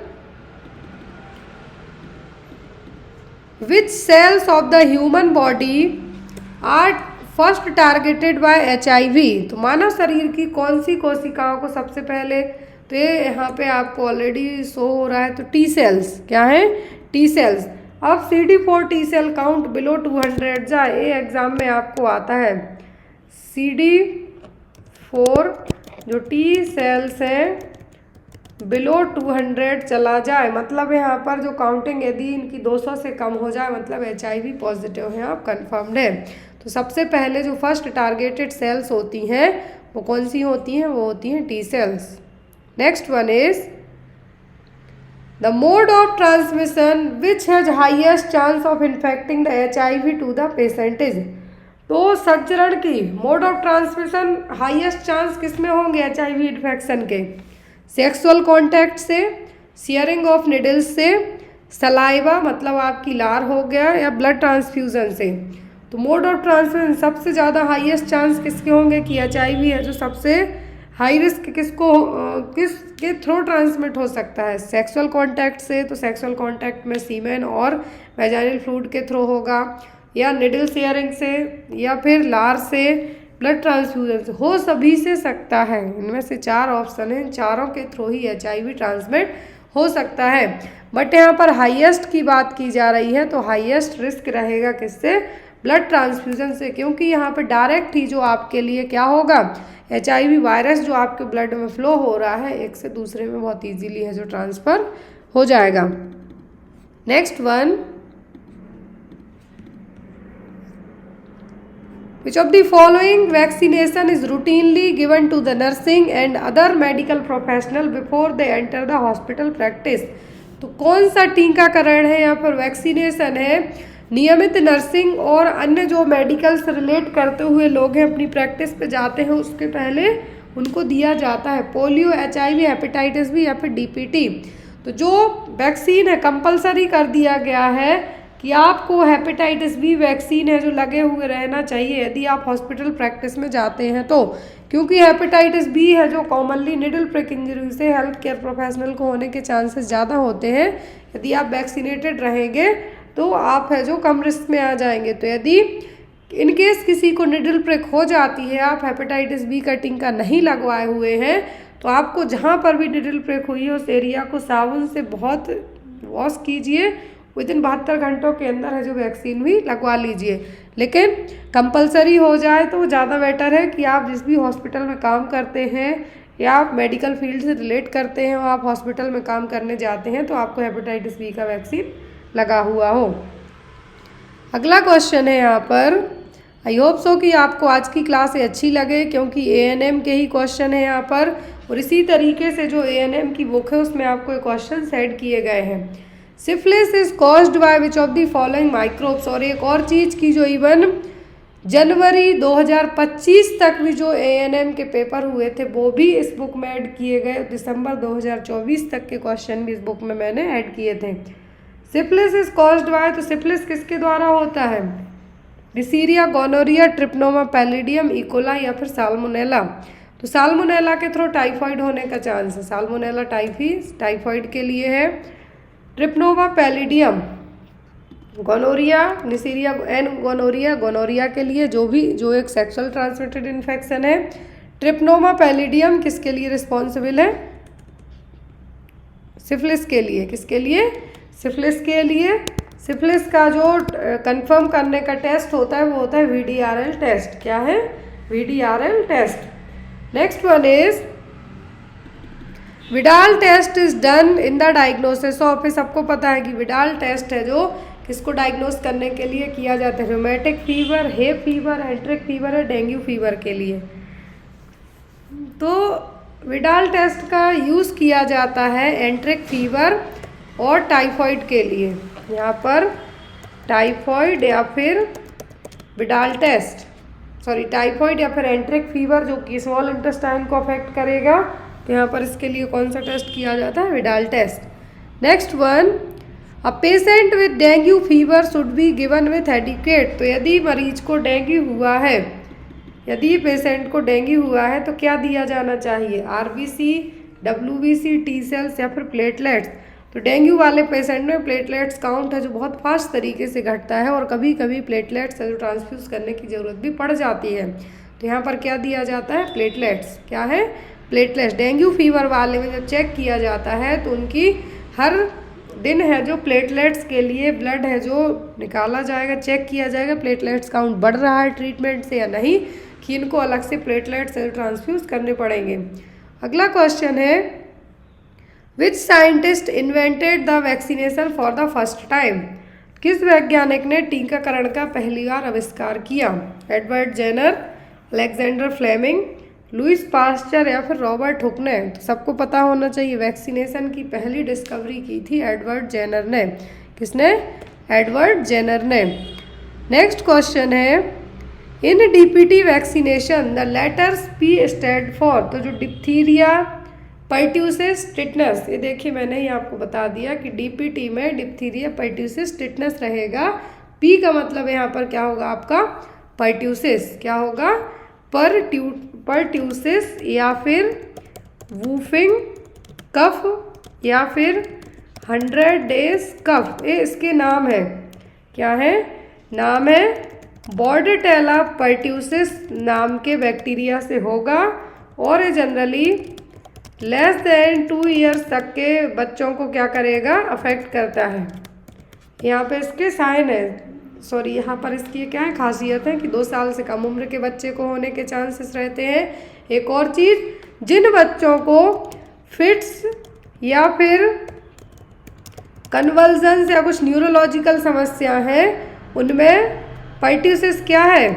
which cells of the human body are first targeted by HIV। तो मानव शरीर की कौन सी कोशिकाओं को सबसे पहले, तो ये यहाँ पे आपको ऑलरेडी शो हो रहा है, तो टी सेल्स, क्या है, टी सेल्स। अब CD4 T cell count below 200 जाए, ये एग्जाम में आपको आता है। CD4 जो टी सेल्स है बिलो 200 चला जाए, मतलब यहाँ पर जो काउंटिंग यदि इनकी 200 से कम हो जाए मतलब HIV पॉजिटिव है, आप कन्फर्म्ड है। तो सबसे पहले जो फर्स्ट टारगेटेड सेल्स होती हैं वो कौन सी होती हैं, वो होती हैं T cells. Next one is the mode of transmission which has highest chance of infecting the HIV to the patient is. तो संचरण की mode of transmission highest chance किस में होंगे HIV इन्फेक्शन के, सेक्सुअल कॉन्टैक्ट से, शेयरिंग ऑफ निडल्स से, saliva मतलब आपकी लार हो गया, या ब्लड ट्रांसफ्यूजन से। तो मोड ऑफ ट्रांसमिशन सबसे ज़्यादा हाईएस्ट चांस किसके होंगे कि HIV है, जो सबसे हाई रिस्क किसके थ्रू ट्रांसमिट हो सकता है, सेक्सुअल कॉन्टैक्ट से। तो सेक्सुअल कॉन्टैक्ट में सीमेन और वेजाइनल फ्लूइड के थ्रू होगा, या निडल शेयरिंग से, या फिर लार से, ब्लड ट्रांसफ्यूजन से, हो सभी से सकता है। इनमें से 4 ऑप्शन हैं, चारों के थ्रू ही HIV ट्रांसमिट हो सकता है। बट यहाँ पर हाईएस्ट की बात की जा रही है, तो हाईएस्ट रिस्क रहेगा किससे, ब्लड ट्रांसफ्यूजन से, क्योंकि यहाँ पर डायरेक्ट ही जो आपके लिए क्या होगा, HIV वायरस जो आपके ब्लड में फ्लो हो रहा है एक से दूसरे में बहुत ईजीली है जो ट्रांसफ़र हो जाएगा। Next one, which of the following vaccination is routinely given to the nursing and other medical professional before they enter the hospital practice। तो कौन सा टीकाकरण है, यहाँ पर वैक्सीनेशन है, नियमित नर्सिंग और अन्य जो मेडिकल से रिलेट करते हुए लोग हैं अपनी प्रैक्टिस पे जाते हैं उसके पहले उनको दिया जाता है। पोलियो, HIV, हेपेटाइटिस बी या फिर DPT। तो जो वैक्सीन है कंपलसरी कर दिया गया है कि आपको हेपेटाइटिस बी वैक्सीन है जो लगे हुए रहना चाहिए यदि आप हॉस्पिटल प्रैक्टिस में जाते हैं तो, क्योंकि हेपेटाइटिस बी है जो कॉमनली निडल प्रिक इंजरी से हेल्थ केयर प्रोफेशनल को होने के चांसेस ज़्यादा होते हैं। यदि आप वैक्सीनेटेड रहेंगे तो आप है जो कम रिस्क में आ जाएंगे। तो यदि इन केस किसी को निडल प्रिक हो जाती है, आप हेपेटाइटिस बी का टीका नहीं लगवाए हुए हैं, तो आपको जहाँ पर भी निडल प्रिक हुई है उस एरिया को साबुन से बहुत वॉश कीजिए, विदिन 72 घंटों के अंदर है जो वैक्सीन भी लगवा लीजिए। लेकिन कंपलसरी हो जाए तो ज़्यादा बेटर है कि आप जिस भी हॉस्पिटल में काम करते हैं या आप मेडिकल फील्ड से रिलेट करते हैं और आप हॉस्पिटल में काम करने जाते हैं तो आपको हेपेटाइटिस बी का वैक्सीन लगा हुआ हो। अगला क्वेश्चन है यहाँ पर, आई होप सो कि आपको आज की क्लास अच्छी लगे क्योंकि ANM के ही क्वेश्चन है यहाँ पर, और इसी तरीके से जो ANM की बुक है उसमें आपको क्वेश्चन सेट किए गए हैं। Syphilis is caused by which of the following microbes. और एक और चीज़ की जो इवन जनवरी 2025 तक भी जो ANM के पेपर हुए थे वो भी इस बुक में ऐड किए गए, दिसंबर 2024 तक के क्वेश्चन भी इस बुक में मैंने ऐड किए थे। सिफिलिस इज कॉज्ड बाय, तो सिफिलिस किसके द्वारा होता है, डिसीरिया, गोनोरिया, ट्रिप्नोमा पैलिडियम, इकोला या फिर साल्मोनेला। तो साल्मोनेला के थ्रू टाइफाइड होने का चांस है, साल्मोनेला टाइफाइड के लिए है, treponema pallidum gonorrhoea, Neisseria N gonorrhoeae के लिए जो एक सेक्सुअल ट्रांसमिटेड इन्फेक्शन है, ट्रिप्नोमा पैलिडियम किसके लिए रिस्पॉन्सिबल है, सिफिलिस के लिए। किसके लिए, सिफिलिस के लिए। सिफिलिस का जो कंफर्म करने का टेस्ट होता है वो होता है VDRL टेस्ट। क्या है, VDRL test. Next one is Widal test is done in the diagnosis of, सबको पता है कि विडाल टेस्ट है जो किसको डायग्नोस करने के लिए किया जाता है, rheumatic fever, hay fever, एंट्रिक fever है डेंगू फीवर के लिए। तो विडाल टेस्ट का यूज़ किया जाता है एंट्रिक फीवर और टाइफाइड के लिए। यहाँ पर टाइफाइड या फिर विडाल टेस्ट, टाइफाइड या फिर एंट्रिक फीवर जो कि स्मॉल इंटेस्टाइन को अफेक्ट करेगा, तो यहाँ पर इसके लिए कौन सा टेस्ट किया जाता है, Widal test. Next one, a patient with dengue fever should be given with adequate. तो यदि मरीज को डेंगू हुआ है, यदि पेशेंट को डेंगू हुआ है तो क्या दिया जाना चाहिए? आरबीसी, डब्ल्यूबीसी, टी सेल्स या फिर प्लेटलेट्स। तो डेंगू वाले पेशेंट में प्लेटलेट्स काउंट है जो बहुत फास्ट तरीके से घटता है और कभी कभी प्लेटलेट्स जो ट्रांसफ्यूज करने की ज़रूरत भी पड़ जाती है। तो यहाँ पर क्या दिया जाता है? प्लेटलेट्स। क्या है? प्लेटलेट्स। डेंगू फीवर वाले में जब चेक किया जाता है तो उनकी हर दिन है जो प्लेटलेट्स के लिए ब्लड है जो निकाला जाएगा, चेक किया जाएगा प्लेटलेट्स काउंट बढ़ रहा है ट्रीटमेंट से या नहीं, कि इनको अलग से प्लेटलेट्स ट्रांसफ्यूज करने पड़ेंगे। अगला क्वेश्चन है, which scientist invented the vaccination for the first time. किस वैज्ञानिक ने टीकाकरण का पहली बार आविष्कार किया? Edward Jenner, Alexander Fleming, Louis Pasteur या फिर रॉबर्ट हुक ने। तो सबको पता होना चाहिए वैक्सीनेशन की पहली डिस्कवरी की थी एडवर्ड जेनर ने। किसने? एडवर्ड जेनर ने। नेक्स्ट क्वेश्चन है, in DPT vaccination the letters P stand for. तो जो डिप्थीरिया, पर्ट्यूसिस, टिटनस, ये देखिए मैंने ही आपको बता दिया कि डीपीटी में डिप्थीरिया, पर्ट्यूसिस, टिटनस रहेगा। पी का मतलब यहाँ पर क्या होगा आपका? पर्ट्यूसिस। क्या होगा? पर्ट्यूसिस या फिर वूफिंग कफ या फिर 100 डेज कफ, ये इसके नाम है। क्या है? नाम है बॉर्डेटेला पर्ट्यूसिस नाम के बैक्टीरिया से होगा और ये जनरली लेस देन 2 ईयर्स तक के बच्चों को क्या करेगा? अफेक्ट करता है। यहाँ पे इसके साइन है, सॉरी यहाँ पर इसकी क्या है खासियत है कि 2 साल से कम उम्र के बच्चे को होने के चांसेस रहते हैं। एक और चीज़, जिन बच्चों को फिट्स या फिर कन्वल्जन्स या कुछ न्यूरोलॉजिकल समस्या है उनमें पर्ट्यूसिस क्या है?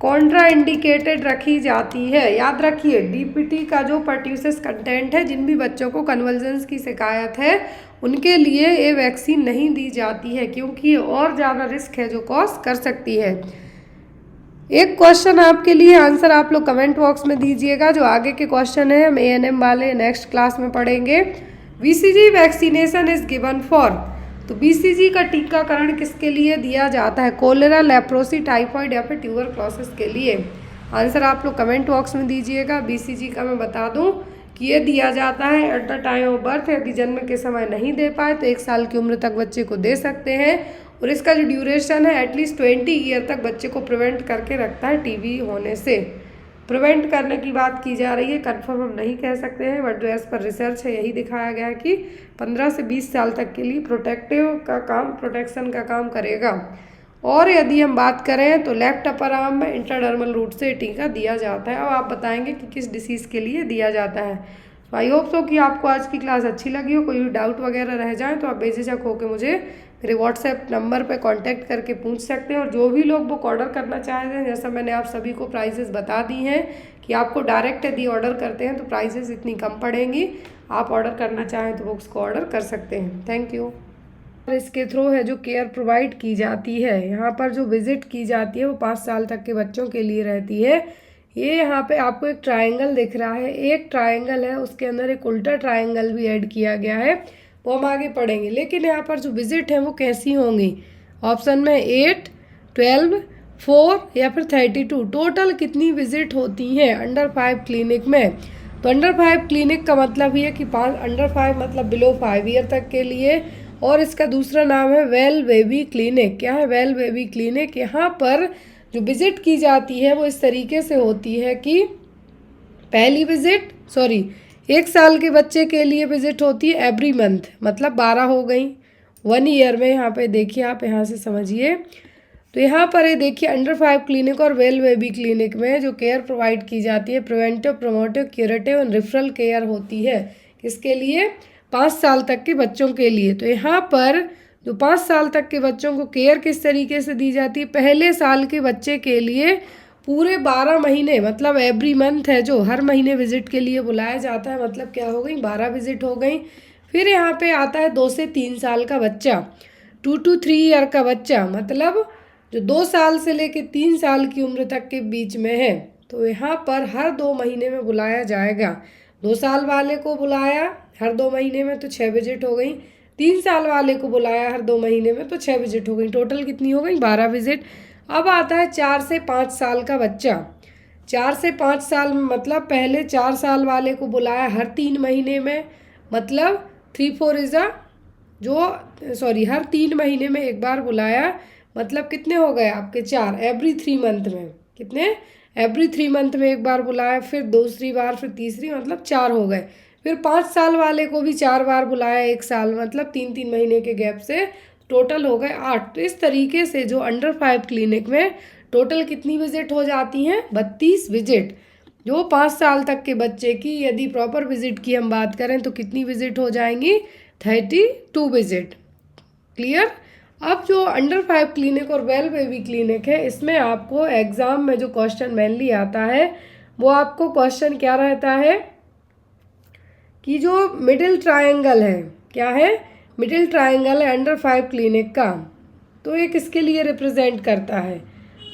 कॉन्ट्रा इंडिकेटेड रखी जाती है। याद रखिए डीपीटी का जो पर्ट्यूसिस कंटेंट है, जिन भी बच्चों को कन्वल्जन्स की शिकायत है उनके लिए ये वैक्सीन नहीं दी जाती है क्योंकि ये और ज़्यादा रिस्क है जो कॉज कर सकती है। एक क्वेश्चन आपके लिए आंसर आप लोग कमेंट बॉक्स में दीजिएगा। जो आगे के क्वेश्चन है हम एएनएम वाले नेक्स्ट क्लास में पढ़ेंगे। BCG vaccination is given for. तो बीसीजी का टीकाकरण किसके लिए दिया जाता है? कोलेरा, लेप्रोसी, टाइफाइड या फिर ट्यूबरक्लोसिस के लिए। आंसर आप लोग कमेंट बॉक्स में दीजिएगा। बीसीजी का मैं बता दूं कि ये दिया जाता है at the time of birth. यदि जन्म के समय नहीं दे पाए तो 1 साल की उम्र तक बच्चे को दे सकते हैं और इसका जो ड्यूरेशन है एटलीस्ट 20 ईयर तक बच्चे को प्रिवेंट करके रखता है टीबी होने से। प्रिवेंट करने की बात की जा रही है, कन्फर्म हम नहीं कह सकते हैं, बट जो एज पर रिसर्च है यही दिखाया गया है कि 15 से 20 साल तक के लिए प्रोटेक्शन का काम करेगा। और यदि हम बात करें तो लेफ्ट अपर आर्म में इंट्राडर्मल रूट से टीका दिया जाता है। अब आप बताएंगे कि किस डिसीज़ के लिए दिया जाता है। तो आई होप सो कि आपको आज की क्लास अच्छी लगी हो। कोई भी डाउट वगैरह रह जाए तो आप बेझिझक होकर मुझे मेरे व्हाट्सएप नंबर पे कांटेक्ट करके पूछ सकते हैं। और जो भी लोग बुक ऑर्डर करना चाहते हैं, जैसा मैंने आप सभी को प्राइजेस बता दी हैं कि आपको डायरेक्ट यदि ऑर्डर करते हैं तो प्राइजेस इतनी कम पड़ेंगी। आप ऑर्डर करना चाहें तो बुक्स को ऑर्डर कर सकते हैं। Thank you. इसके थ्रू है जो केयर प्रोवाइड की जाती है, यहाँ पर जो विजिट की जाती है वो 5 साल तक के बच्चों के लिए रहती है। ये यहाँ पे आपको एक ट्रायंगल दिख रहा है, एक ट्रायंगल है उसके अंदर एक उल्टा ट्रायंगल भी ऐड किया गया है, वो हम आगे पढ़ेंगे। लेकिन यहाँ पर जो विजिट है वो कैसी होंगी? ऑप्शन में 8, 12, 4 या फिर 32। टोटल कितनी विजिट होती हैं अंडर 5 क्लिनिक में? तो अंडर 5 क्लिनिक का मतलब ये कि अंडर 5 मतलब बिलो 5 ईयर तक के लिए। और इसका दूसरा नाम है वेल बेबी क्लिनिक। क्या है वेल बेबी क्लिनिक? यहाँ पर जो विजिट की जाती है वो इस तरीके से होती है कि पहली विजिट 1 साल के बच्चे के लिए विजिट होती है एवरी मंथ, मतलब 12 हो गई 1 ईयर में। यहाँ पे देखिए, आप यहाँ से समझिए। तो यहाँ पर ये देखिए अंडर 5 क्लिनिक और वेल बेबी क्लिनिक में जो केयर प्रोवाइड की जाती है preventive, promotive, curative and referral care होती है। किसके लिए? 5 साल तक के बच्चों के लिए। तो यहाँ पर जो 5 साल तक के बच्चों को केयर किस तरीके से दी जाती है? पहले साल के बच्चे के लिए पूरे 12 महीने, मतलब एवरी मंथ है जो हर महीने विजिट के लिए बुलाया जाता है, मतलब क्या हो गई? 12 विजिट हो गई। फिर यहाँ पे आता है 2 से 3 साल का बच्चा, 2 to 3 ईयर का बच्चा, मतलब जो 2 साल से लेके 3 साल की उम्र तक के बीच में है। तो यहाँ पर हर 2 महीने में बुलाया जाएगा। 2 साल वाले को बुलाया हर 2 महीने में तो 6 विजिट हो गई। 3 साल वाले को बुलाया हर 2 महीने में तो 6 विजिट हो गई, टोटल कितनी हो गई 12 विजिट। अब आता है 4 से 5 साल का बच्चा। 4 से 5 साल मतलब पहले 4 साल वाले को बुलाया हर 3 महीने में, मतलब 3 4 इज़ हर 3 महीने में एक बार बुलाया, मतलब कितने हो गए आपके 4, एवरी 3 मंथ में कितने, एवरी 3 मंथ में एक बार बुलाया, फिर दूसरी बार, फिर तीसरी, मतलब 4 हो गए। फिर 5 साल वाले को भी 4 बार बुलाया 1 साल, मतलब 3 महीने के गैप से, टोटल हो गए 8। तो इस तरीके से जो अंडर 5 क्लिनिक में टोटल कितनी विजिट हो जाती हैं 32 विजिट। जो 5 साल तक के बच्चे की यदि प्रॉपर विजिट की हम बात करें तो कितनी विजिट हो जाएंगी 32 विजिट। क्लियर। अब जो अंडर 5 क्लिनिक और वेल बेबी क्लिनिक है, इसमें आपको एग्जाम में जो क्वेश्चन मेनली आता है वो आपको क्वेश्चन क्या रहता है कि जो मिडिल ट्रायंगल है, क्या है, मिडिल ट्रायंगल है अंडर 5 क्लिनिक का, तो ये किसके लिए रिप्रेजेंट करता है।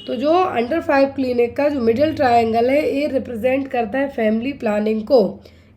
तो जो अंडर 5 क्लिनिक का जो मिडिल ट्रायंगल है ये रिप्रेजेंट करता है फैमिली प्लानिंग को।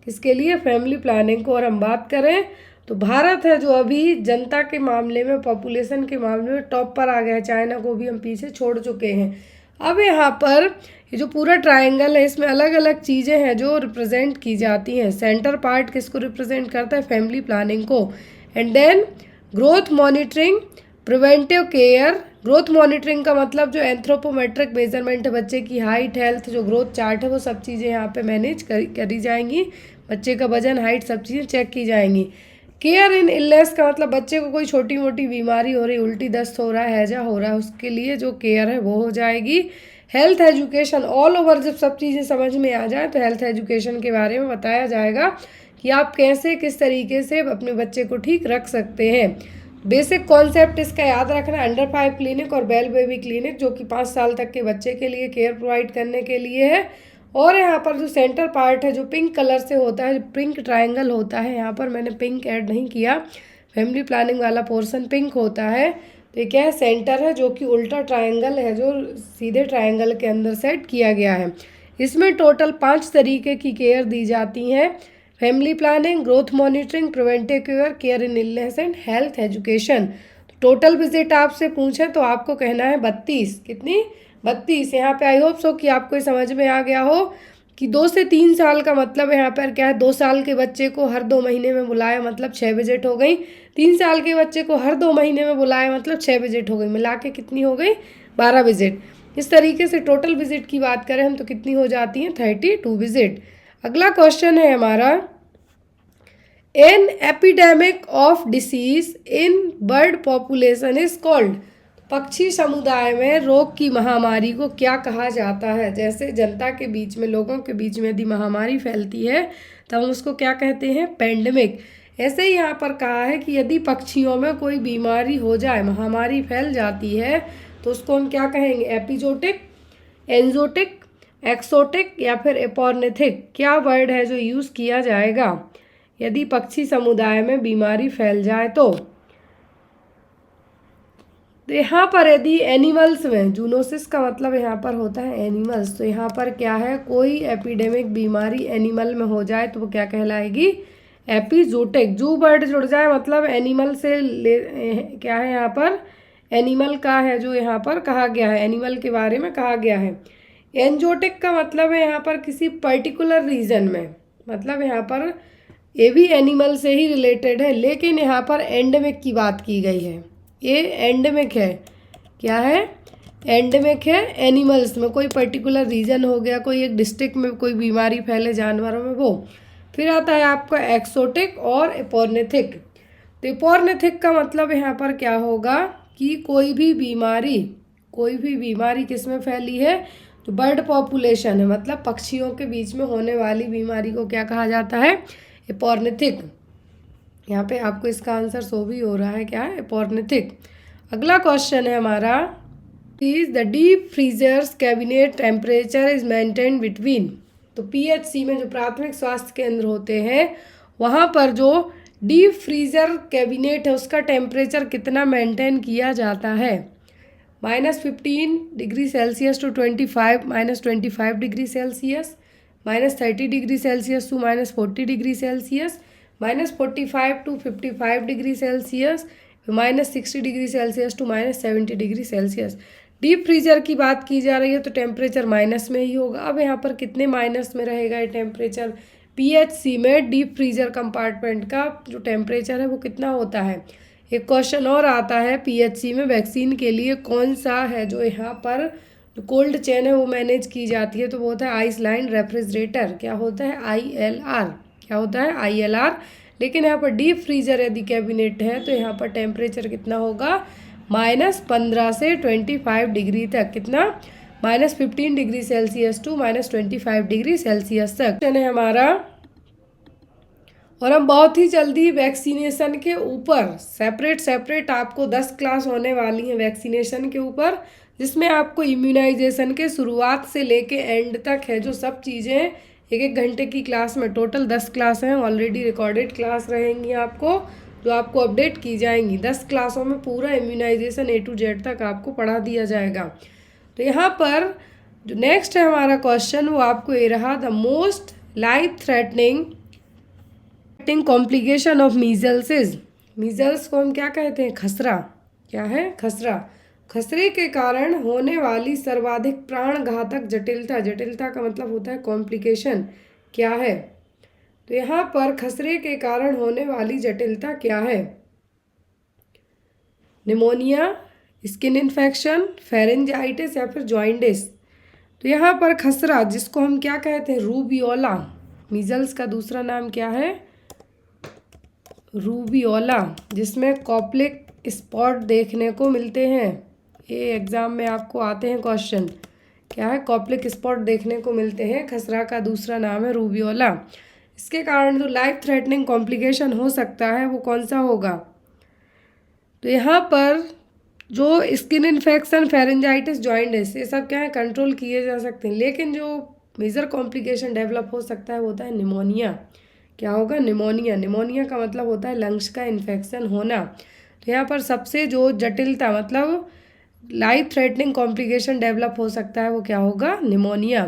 किसके लिए, फैमिली प्लानिंग को। और हम बात करें तो भारत है जो अभी जनता के मामले में, पॉपुलेशन के मामले में टॉप पर आ गया है, चाइना को भी हम पीछे छोड़ चुके हैं। अब यहाँ पर ये जो पूरा ट्रायंगल है इसमें अलग अलग चीज़ें हैं जो रिप्रेजेंट की जाती हैं। सेंटर पार्ट किसको रिप्रेजेंट करता है, फैमिली प्लानिंग को। And then growth monitoring, preventive care. Growth monitoring का मतलब जो एंथ्रोपोमेट्रिक मेजरमेंट है, बच्चे की हाइट, हेल्थ, जो ग्रोथ चार्ट है, वो सब चीज़ें यहाँ पे मैनेज करी जाएंगी। बच्चे का वजन, हाइट, सब चीज़ें चेक की जाएंगी। केयर इन इलनेस का मतलब बच्चे को कोई छोटी मोटी बीमारी हो रही, उल्टी दस्त हो रहा है, हैजा हो रहा है, उसके लिए जो केयर है वो हो जाएगी। हेल्थ एजुकेशन ऑल ओवर, जब सब चीज़ें समझ में आ जाए तो हेल्थ एजुकेशन के बारे में बताया जाएगा कि आप कैसे किस तरीके से अपने बच्चे को ठीक रख सकते हैं। बेसिक कॉन्सेप्ट इसका याद रखना, अंडर 5 क्लिनिक और वेल बेबी क्लिनिक जो कि 5 साल तक के बच्चे के लिए केयर प्रोवाइड करने के लिए है। और यहाँ पर जो सेंटर पार्ट है जो पिंक कलर से होता है, पिंक ट्रायंगल होता है, यहाँ पर मैंने पिंक ऐड नहीं किया, फैमिली प्लानिंग वाला पोर्शन पिंक होता है। तो ये क्या है, सेंटर है जो कि उल्टा ट्रायंगल है जो सीधे ट्रायंगल के अंदर सेट किया गया है। इसमें टोटल 5 तरीके की केयर दी जाती हैं, family planning, growth monitoring, preventive care, care in illness and health education. Total visit आपसे पूछे तो आपको कहना है 32। कितनी, 32। यहाँ पे आई होप सो कि आपको समझ में आ गया हो कि 2 से 3 साल का मतलब यहाँ पर क्या है, 2 साल के बच्चे को हर 2 महीने में बुलाया मतलब 6 विजिट हो गई। 3 साल के बच्चे को हर 2 महीने में बुलाया मतलब 6 विजिट हो गई, मिला के कितनी हो गई 12 विजिट। इस तरीके से टोटल विजिट की बात करें हम तो कितनी हो जाती हैं 32 विजिट। अगला क्वेश्चन है हमारा, an epidemic of disease in bird population is called. पक्षी समुदाय में रोग की महामारी को क्या कहा जाता है। जैसे जनता के बीच में, लोगों के बीच में यदि महामारी फैलती है तो हम उसको क्या कहते हैं, पेंडेमिक। ऐसे ही यहाँ पर कहा है कि यदि पक्षियों में कोई बीमारी हो जाए, महामारी फैल जाती है तो उसको हम क्या कहेंगे, एपिजोटिक, एंजोटिक, एक्सोटिक या फिर एपोर्निथिक। क्या वर्ड है जो यूज़ किया जाएगा यदि पक्षी समुदाय में बीमारी फैल जाए तो यहाँ पर यदि एनिमल्स में, जूनोसिस का मतलब यहाँ पर होता है एनिमल्स, तो यहाँ पर क्या है, कोई एपिडेमिक बीमारी एनिमल में हो जाए तो वो क्या कहलाएगी, एपिजोटिक। जू वर्ड जुड़ जाए मतलब एनिमल से क्या है यहाँ पर, एनिमल का है जो यहाँ पर कहा गया है, एनिमल के बारे में कहा गया है। एंजोटिक का मतलब है यहाँ पर किसी पर्टिकुलर रीजन में, मतलब यहाँ पर ये भी एनिमल से ही रिलेटेड है, लेकिन यहाँ पर एंडेमिक की बात की गई है। ये एंडेमिक है, क्या है, एंडेमिक है, एनिमल्स में कोई पर्टिकुलर रीजन हो गया, कोई एक डिस्ट्रिक्ट में कोई बीमारी फैले जानवरों में, वो। फिर आता है आपका एक्सोटिक और एपोर्निथिक। तो एपोर्निथिक का मतलब यहाँ पर क्या होगा कि कोई भी बीमारी किस में फैली है, तो बर्ड पॉपुलेशन है, मतलब पक्षियों के बीच में होने वाली बीमारी को क्या कहा जाता है, एपोर्निथिक। यहाँ पे आपको इसका आंसर शो भी हो रहा है, क्या है, एपोर्निथिक। अगला क्वेश्चन है हमारा, is the deep freezers cabinet temperature is maintain between. तो पीएचसी में जो प्राथमिक स्वास्थ्य केंद्र होते हैं वहाँ पर जो डीप फ्रीजर कैबिनेट है उसका टेम्परेचर कितना मेंटेन किया जाता है, -15 degree Celsius to -25 degree Celsius, -30 degree Celsius to -40 degree Celsius, -45 to 55 degree Celsius, -60 degree Celsius to -70 degree Celsius. Deep freezer की बात की जा रही है तो टेम्परेचर माइनस में ही होगा। अब यहाँ पर कितने माइनस में रहेगा ये टेम्परेचर? पीएचसी में डीप फ्रीजर कंपार्टमेंट का जो टेम्परेचर है वो कितना होता है? एक क्वेश्चन और आता है पीएचसी में, वैक्सीन के लिए कौन सा है जो यहाँ पर जो कोल्ड चेन है वो मैनेज की जाती है? तो वो होता है आइसलैंड रेफ्रिजरेटर। क्या होता है? ILR। क्या होता है? ILR। लेकिन यहाँ पर डीप फ्रीजर यदि कैबिनेट है तो यहाँ पर टेम्परेचर कितना होगा? -15 से 25 डिग्री तक। कितना? -15 degree Celsius to -25 degree Celsius तक है हमारा। और हम बहुत ही जल्दी वैक्सीनेशन के ऊपर सेपरेट आपको 10 क्लास होने वाली हैं वैक्सीनेशन के ऊपर, जिसमें आपको इम्यूनाइजेशन के शुरुआत से लेके एंड तक है जो सब चीज़ें 1-1 घंटे की क्लास में, टोटल 10 क्लास हैं, ऑलरेडी रिकॉर्डेड क्लास रहेंगी आपको जो आपको अपडेट की जाएंगी। 10 क्लासों में पूरा इम्यूनाइजेशन A to Z तक आपको पढ़ा दिया जाएगा। तो यहाँ पर जो नेक्स्ट है हमारा क्वेश्चन वो आपको ये रहा, the most life threatening complication of measles is. Measles को हम क्या कहते हैं? खसरा। क्या है? खसरा। खसरे के कारण होने वाली सर्वाधिक प्राण घातक जटिलता, जटिलता का मतलब होता है कॉम्प्लिकेशन, क्या है? तो यहाँ पर खसरे के कारण होने वाली जटिलता क्या है? निमोनिया, स्किन इन्फेक्शन, फेरेंजाइटिस या फिर जॉइंटिस। तो यहाँ पर खसरा जिसको हम क्या कहते हैं? रूबियोला। मीजल्स का दूसरा नाम क्या है? रूबियोला, जिसमें कॉप्लिक स्पॉट देखने को मिलते हैं। ये एग्ज़ाम में आपको आते हैं क्वेश्चन। क्या है? कॉप्लिक स्पॉट देखने को मिलते हैं। खसरा का दूसरा नाम है रूबियोला। इसके कारण जो लाइफ थ्रेटनिंग कॉम्प्लिकेशन हो सकता है वो कौन सा होगा? तो यहाँ पर जो स्किन इन्फेक्शन, फेरेंजाइटिस, जॉइंटिस, ये सब क्या है? कंट्रोल किए जा सकते हैं। लेकिन जो मेजर कॉम्प्लिकेशन डेवलप हो सकता है वो होता है निमोनिया। क्या होगा? निमोनिया। निमोनिया का मतलब होता है लंग्स का इन्फेक्शन होना। तो यहाँ पर सबसे जो जटिलता मतलब लाइफ थ्रेटनिंग कॉम्प्लिकेशन डेवलप हो सकता है वो क्या होगा? निमोनिया।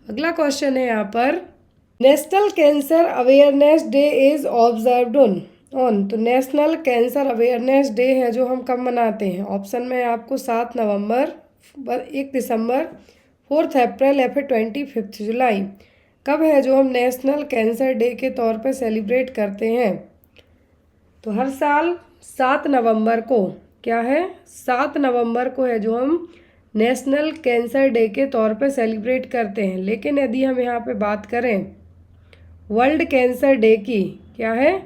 अगला क्वेश्चन है यहाँ पर, national cancer awareness day is observed on. तो नेशनल कैंसर अवेयरनेस डे है जो हम कब मनाते हैं? ऑप्शन में आपको 7 नवंबर, 1 दिसंबर, 4 अप्रैल या फिर 25 जुलाई। कब है जो हम नेशनल कैंसर डे के तौर पे सेलिब्रेट करते हैं? तो हर साल 7 नवंबर को, क्या है? 7 नवंबर को है जो हम नेशनल कैंसर डे के तौर पे सेलिब्रेट करते हैं। लेकिन यदि हम यहाँ पे बात करें वर्ल्ड कैंसर डे की, क्या है?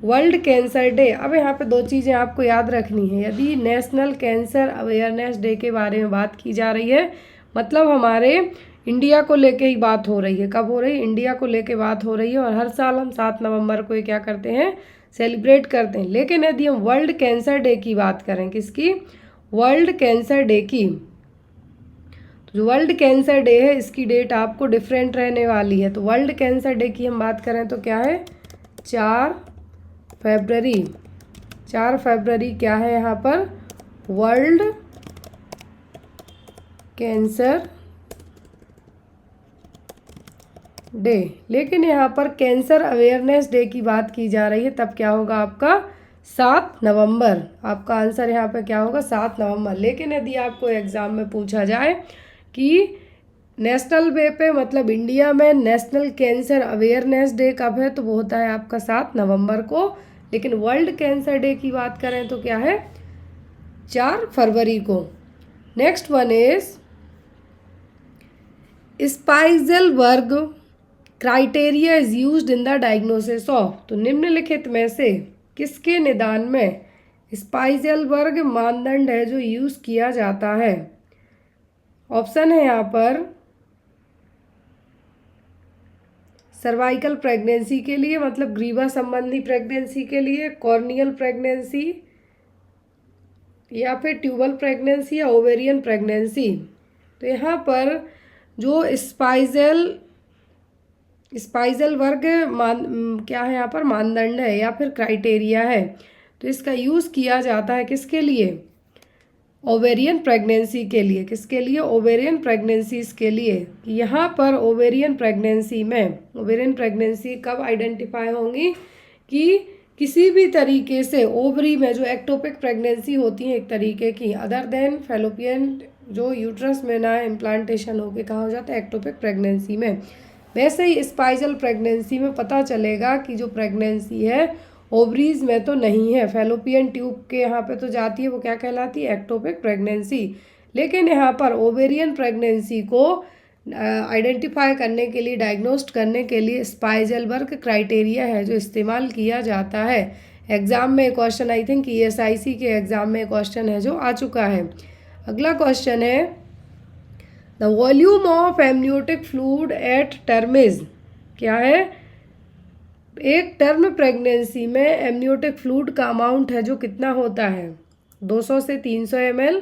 World cancer day. अब यहाँ पे 2 चीज़ें आपको याद रखनी है। यदि नेशनल कैंसर अवेयरनेस डे के बारे में बात की जा रही है मतलब हमारे इंडिया को लेके ही बात हो रही है। कब हो रही है? इंडिया को लेके बात हो रही है। और हर साल हम 7 नवंबर को ये क्या करते हैं? सेलिब्रेट करते हैं। लेकिन यदि हम वर्ल्ड कैंसर डे की बात करें, किसकी? वर्ल्ड कैंसर डे की, तो जो वर्ल्ड कैंसर डे है इसकी डेट आपको डिफरेंट रहने वाली है। तो वर्ल्ड कैंसर डे की हम बात करें तो क्या है? 4 फरवरी। 4 फरवरी क्या है यहाँ पर? World cancer day. लेकिन यहाँ पर कैंसर अवेयरनेस डे की बात की जा रही है, तब क्या होगा आपका? 7 नवंबर। आपका आंसर यहाँ पे क्या होगा? 7 नवंबर। लेकिन यदि आपको एग्ज़ाम में पूछा जाए कि नेशनल डे पे मतलब इंडिया में नेशनल कैंसर अवेयरनेस डे कब है, तो वो होता है आपका 7 नवंबर को। लेकिन वर्ल्ड कैंसर डे की बात करें तो क्या है? 4 फरवरी को। Next one is Spiegelberg criteria is used in the diagnosis of. तो निम्नलिखित में से किसके निदान में स्पाइजेलबर्ग मानदंड है जो यूज़ किया जाता है? ऑप्शन है यहाँ पर सर्वाइकल प्रेगनेंसी के लिए मतलब ग्रीवा संबंधी प्रेगनेंसी के लिए, कॉर्नियल प्रेगनेंसी या फिर ट्यूबल प्रेगनेंसी या ओवेरियन प्रेगनेंसी। तो यहाँ पर जो स्पाइजल वर्ग क्या है यहाँ पर? मानदंड है या फिर क्राइटेरिया है। तो इसका यूज़ किया जाता है किसके लिए? ओवेरियन प्रेगनेंसी के लिए। किसके लिए? ओवेरियन प्रेगनेंसीज के लिए। यहाँ पर ओवेरियन प्रेगनेंसी में, ओवेरियन प्रेगनेंसी कब आइडेंटिफाई होंगी? कि किसी भी तरीके से ओवरी में जो एक्टोपिक प्रेगनेंसी होती है एक तरीके की, अदर देन फैलोपियन जो यूट्रस में ना इम्प्लांटेशन होके कहाँ हो जाता है एक्टोपिक प्रेगनेंसी में, वैसे ही स्पाइरल प्रेगनेंसी में पता चलेगा कि जो प्रेगनेंसी है ओवरीज में तो नहीं है, फैलोपियन ट्यूब के यहाँ पे तो जाती है, वो क्या कहलाती है एक्टोपिक प्रेगनेंसी। लेकिन यहाँ पर ओवेरियन प्रेगनेंसी को आइडेंटिफाई करने के लिए, डायग्नोस्ट करने के लिए स्पाइजेलबर्ग क्राइटेरिया है जो इस्तेमाल किया जाता है। एग्ज़ाम में क्वेश्चन, आई थिंक ESIC के एग्ज़ाम में क्वेश्चन है जो आ चुका है। अगला क्वेश्चन है the volume of amniotic fluid at term is, क्या है, एक टर्म प्रेगनेंसी में एमनियोटिक फ्लूइड का अमाउंट है जो कितना होता है, 200 से 300 ml,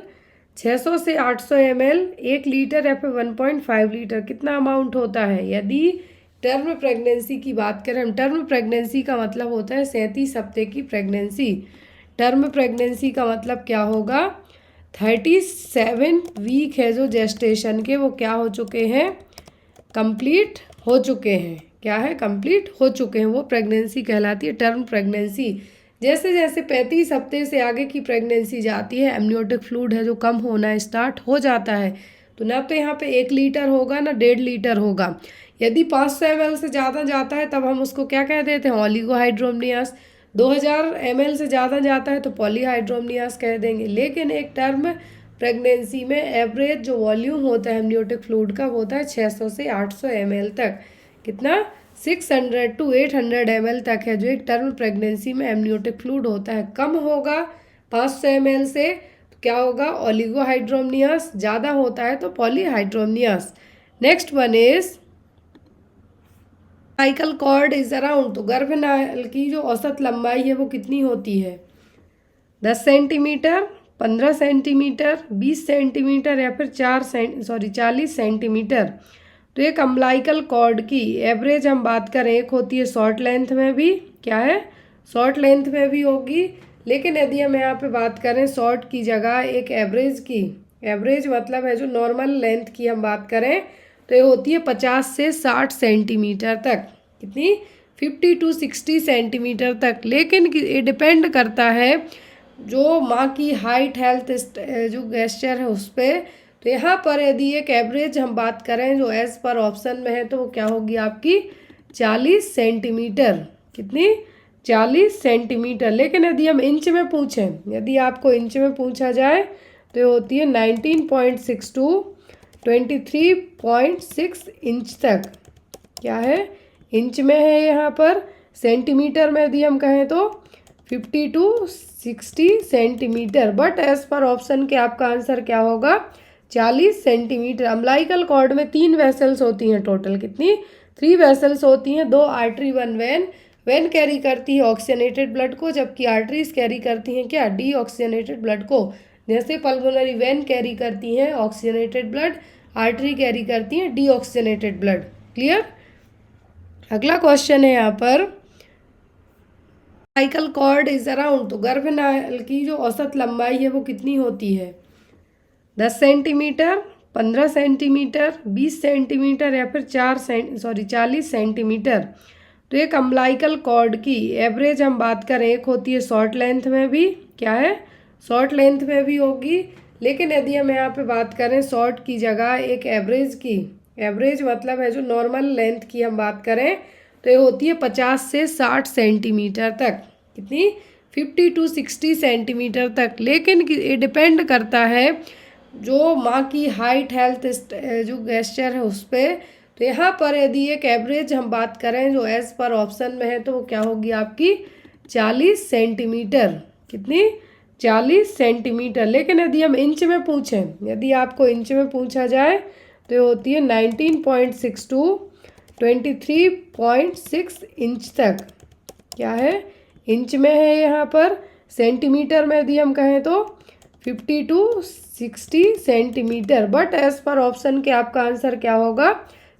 600 से 800 ml, 1 लीटर या फिर 1.5 लीटर, कितना अमाउंट होता है। यदि टर्म प्रेगनेंसी की बात करें हम, टर्म प्रेगनेंसी का मतलब होता है 37 हफ्ते की प्रेगनेंसी। टर्म प्रेगनेंसी का मतलब क्या होगा, 37 वीक है जो जेस्टेशन के, वो क्या हो चुके हैं, कंप्लीट हो चुके हैं, क्या है, कंप्लीट हो चुके हैं, वो प्रेगनेंसी कहलाती है टर्म प्रेगनेंसी। जैसे जैसे 35 हफ्ते से आगे की प्रेगनेंसी जाती है, एमनियोटिक फ्लूइड है जो कम होना स्टार्ट हो जाता है, तो ना तो यहाँ पे 1 लीटर होगा ना 1.5 लीटर होगा। यदि 500 ml से ज़्यादा जाता है तब हम उसको क्या कह देते हैं, ओलिगोहाइड्रोमनियास। 2000 ml से ज़्यादा जाता है तो पॉलीहाइड्रोमनियास कह देंगे। लेकिन एक टर्म प्रेगनेंसी में एवरेज जो वॉल्यूम होता है एमनियोटिक फ्लूइड का वो होता है 600 से 800 ml तक, कितना, 600 to 800 ml तक है जो एक टर्म प्रेगनेंसी में एमनियोटिक फ्लूइड होता है। कम होगा 500 ml से तो क्या होगा, ओलिगोहाइड्रोमनियास, ज़्यादा होता है तो polyhydramnios. Next one is cycle cord is around, तो गर्भनाल की जो औसत लंबाई है वो कितनी होती है, 10 सेंटीमीटर, 15 सेंटीमीटर, 20 सेंटीमीटर या फिर 40 सेंटीमीटर। तो एक अम्बिलिकल कॉर्ड की एवरेज हम बात करें, एक होती है शॉर्ट लेंथ में भी, क्या है, शॉर्ट लेंथ में भी होगी। लेकिन यदि हम यहाँ पे बात करें शॉर्ट की जगह एक एवरेज की, एवरेज मतलब है जो नॉर्मल लेंथ की हम बात करें तो ये होती है 50 से 60 सेंटीमीटर तक, कितनी, 50 to 60 सेंटीमीटर तक। लेकिन ये डिपेंड करता है जो माँ की हाइट, हेल्थ, जो गेस्चर है उस पर। तो यहाँ पर यदि एक एवरेज हम बात करें जो एज पर ऑप्शन में है तो वो क्या होगी आपकी 40 सेंटीमीटर, कितनी, 40 सेंटीमीटर। लेकिन यदि हम इंच में पूछें, यदि आपको इंच में पूछा जाए तो ये होती है 19.6 to 23.6 इंच तक, क्या है, इंच में है यहाँ पर। सेंटीमीटर में यदि हम कहें तो 50 to 60 centimetre, but as per option के आपका आंसर क्या होगा, 40 सेंटीमीटर। अम्बिलिकल कॉर्ड में 3 वेसल्स होती हैं टोटल, कितनी, 3 वेसल्स होती हैं, 2 आर्टरी 1 वेन। वेन कैरी करती है ऑक्सीजनेटेड ब्लड को, जबकि आर्टरीज कैरी करती हैं क्या, डीऑक्सीजनेटेड ब्लड को। जैसे पल्मोनरी वेन कैरी करती हैं ऑक्सीजनेटेड ब्लड, आर्टरी कैरी करती हैं डीऑक्सीजनेटेड ब्लड। क्लियर। अगला क्वेश्चन है यहाँ पर साइकिल कॉर्ड इज अराउंड, तो गर्भनाल की जो औसत लंबाई है वो कितनी होती है, 10 सेंटीमीटर, 15 सेंटीमीटर, 20 सेंटीमीटर या फिर 40 सेंटीमीटर। तो एक अम्बिलिकल कॉर्ड की एवरेज हम बात करें, एक होती है शॉर्ट लेंथ में भी, क्या है, शॉर्ट लेंथ में भी होगी। लेकिन यदि हम यहाँ पे बात करें शॉर्ट की जगह एक एवरेज की, एवरेज मतलब है जो नॉर्मल लेंथ की हम बात करें तो ये होती है 50 से 60 सेंटीमीटर तक, कितनी, 50 to 60 सेंटीमीटर तक। लेकिन ये डिपेंड करता है जो माँ की हाइट, हेल्थ, जो गेस्चर है उस पर। तो यहाँ पर यदि एक एवरेज हम बात करें जो एज पर ऑप्शन में है तो वो क्या होगी आपकी 40 सेंटीमीटर, कितनी, 40 सेंटीमीटर। लेकिन यदि हम इंच में पूछें, यदि आपको इंच में पूछा जाए तो ये होती है 19.6 to 23.6 इंच तक, क्या है, इंच में है यहाँ पर। सेंटीमीटर में यदि हम कहें तो 50 to 60 centimetre, but as per option के आपका आंसर क्या होगा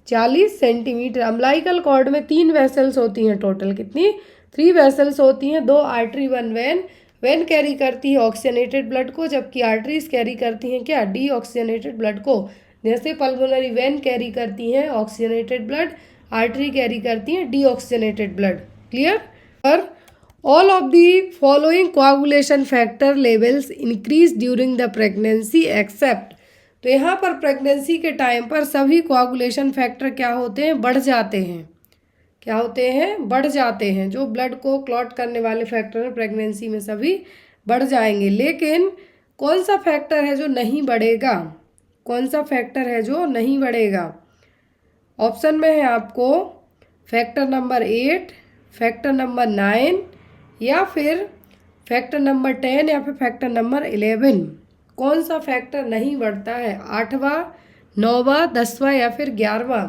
40 सेंटीमीटर। अम्बिलिकल कॉर्ड में 3 वेसल्स होती हैं टोटल, कितनी, 3 वेसल्स होती हैं, 2 आर्टरी 1 वेन। वेन कैरी करती है ऑक्सीजनेटेड ब्लड को, जबकि आर्टरीज कैरी करती हैं क्या, डीऑक्सीजनेटेड ब्लड को। जैसे पल्मोनरी वेन कैरी करती हैं ऑक्सीजनेटेड ब्लड, आर्टरी कैरी करती हैं डीऑक्सीजनेटेड ब्लड। क्लियर। और all of the following coagulation factor levels increase during the pregnancy except. तो यहाँ पर प्रेगनेंसी के टाइम पर सभी कोआगुलेशन फैक्टर क्या होते हैं, बढ़ जाते हैं। क्या होते हैं, बढ़ जाते हैं। जो ब्लड को क्लॉट करने वाले फैक्टर हैं प्रेगनेंसी में सभी बढ़ जाएंगे। लेकिन कौन सा फैक्टर है जो नहीं बढ़ेगा, कौन सा फैक्टर है जो नहीं बढ़ेगा? ऑप्शन में है आपको फैक्टर नंबर 8, फैक्टर नंबर 9 या फिर फैक्टर नंबर 10 या फिर फैक्टर नंबर 11। कौन सा फैक्टर नहीं बढ़ता है, 8वां, 9वां, 10वां या फिर 11वां?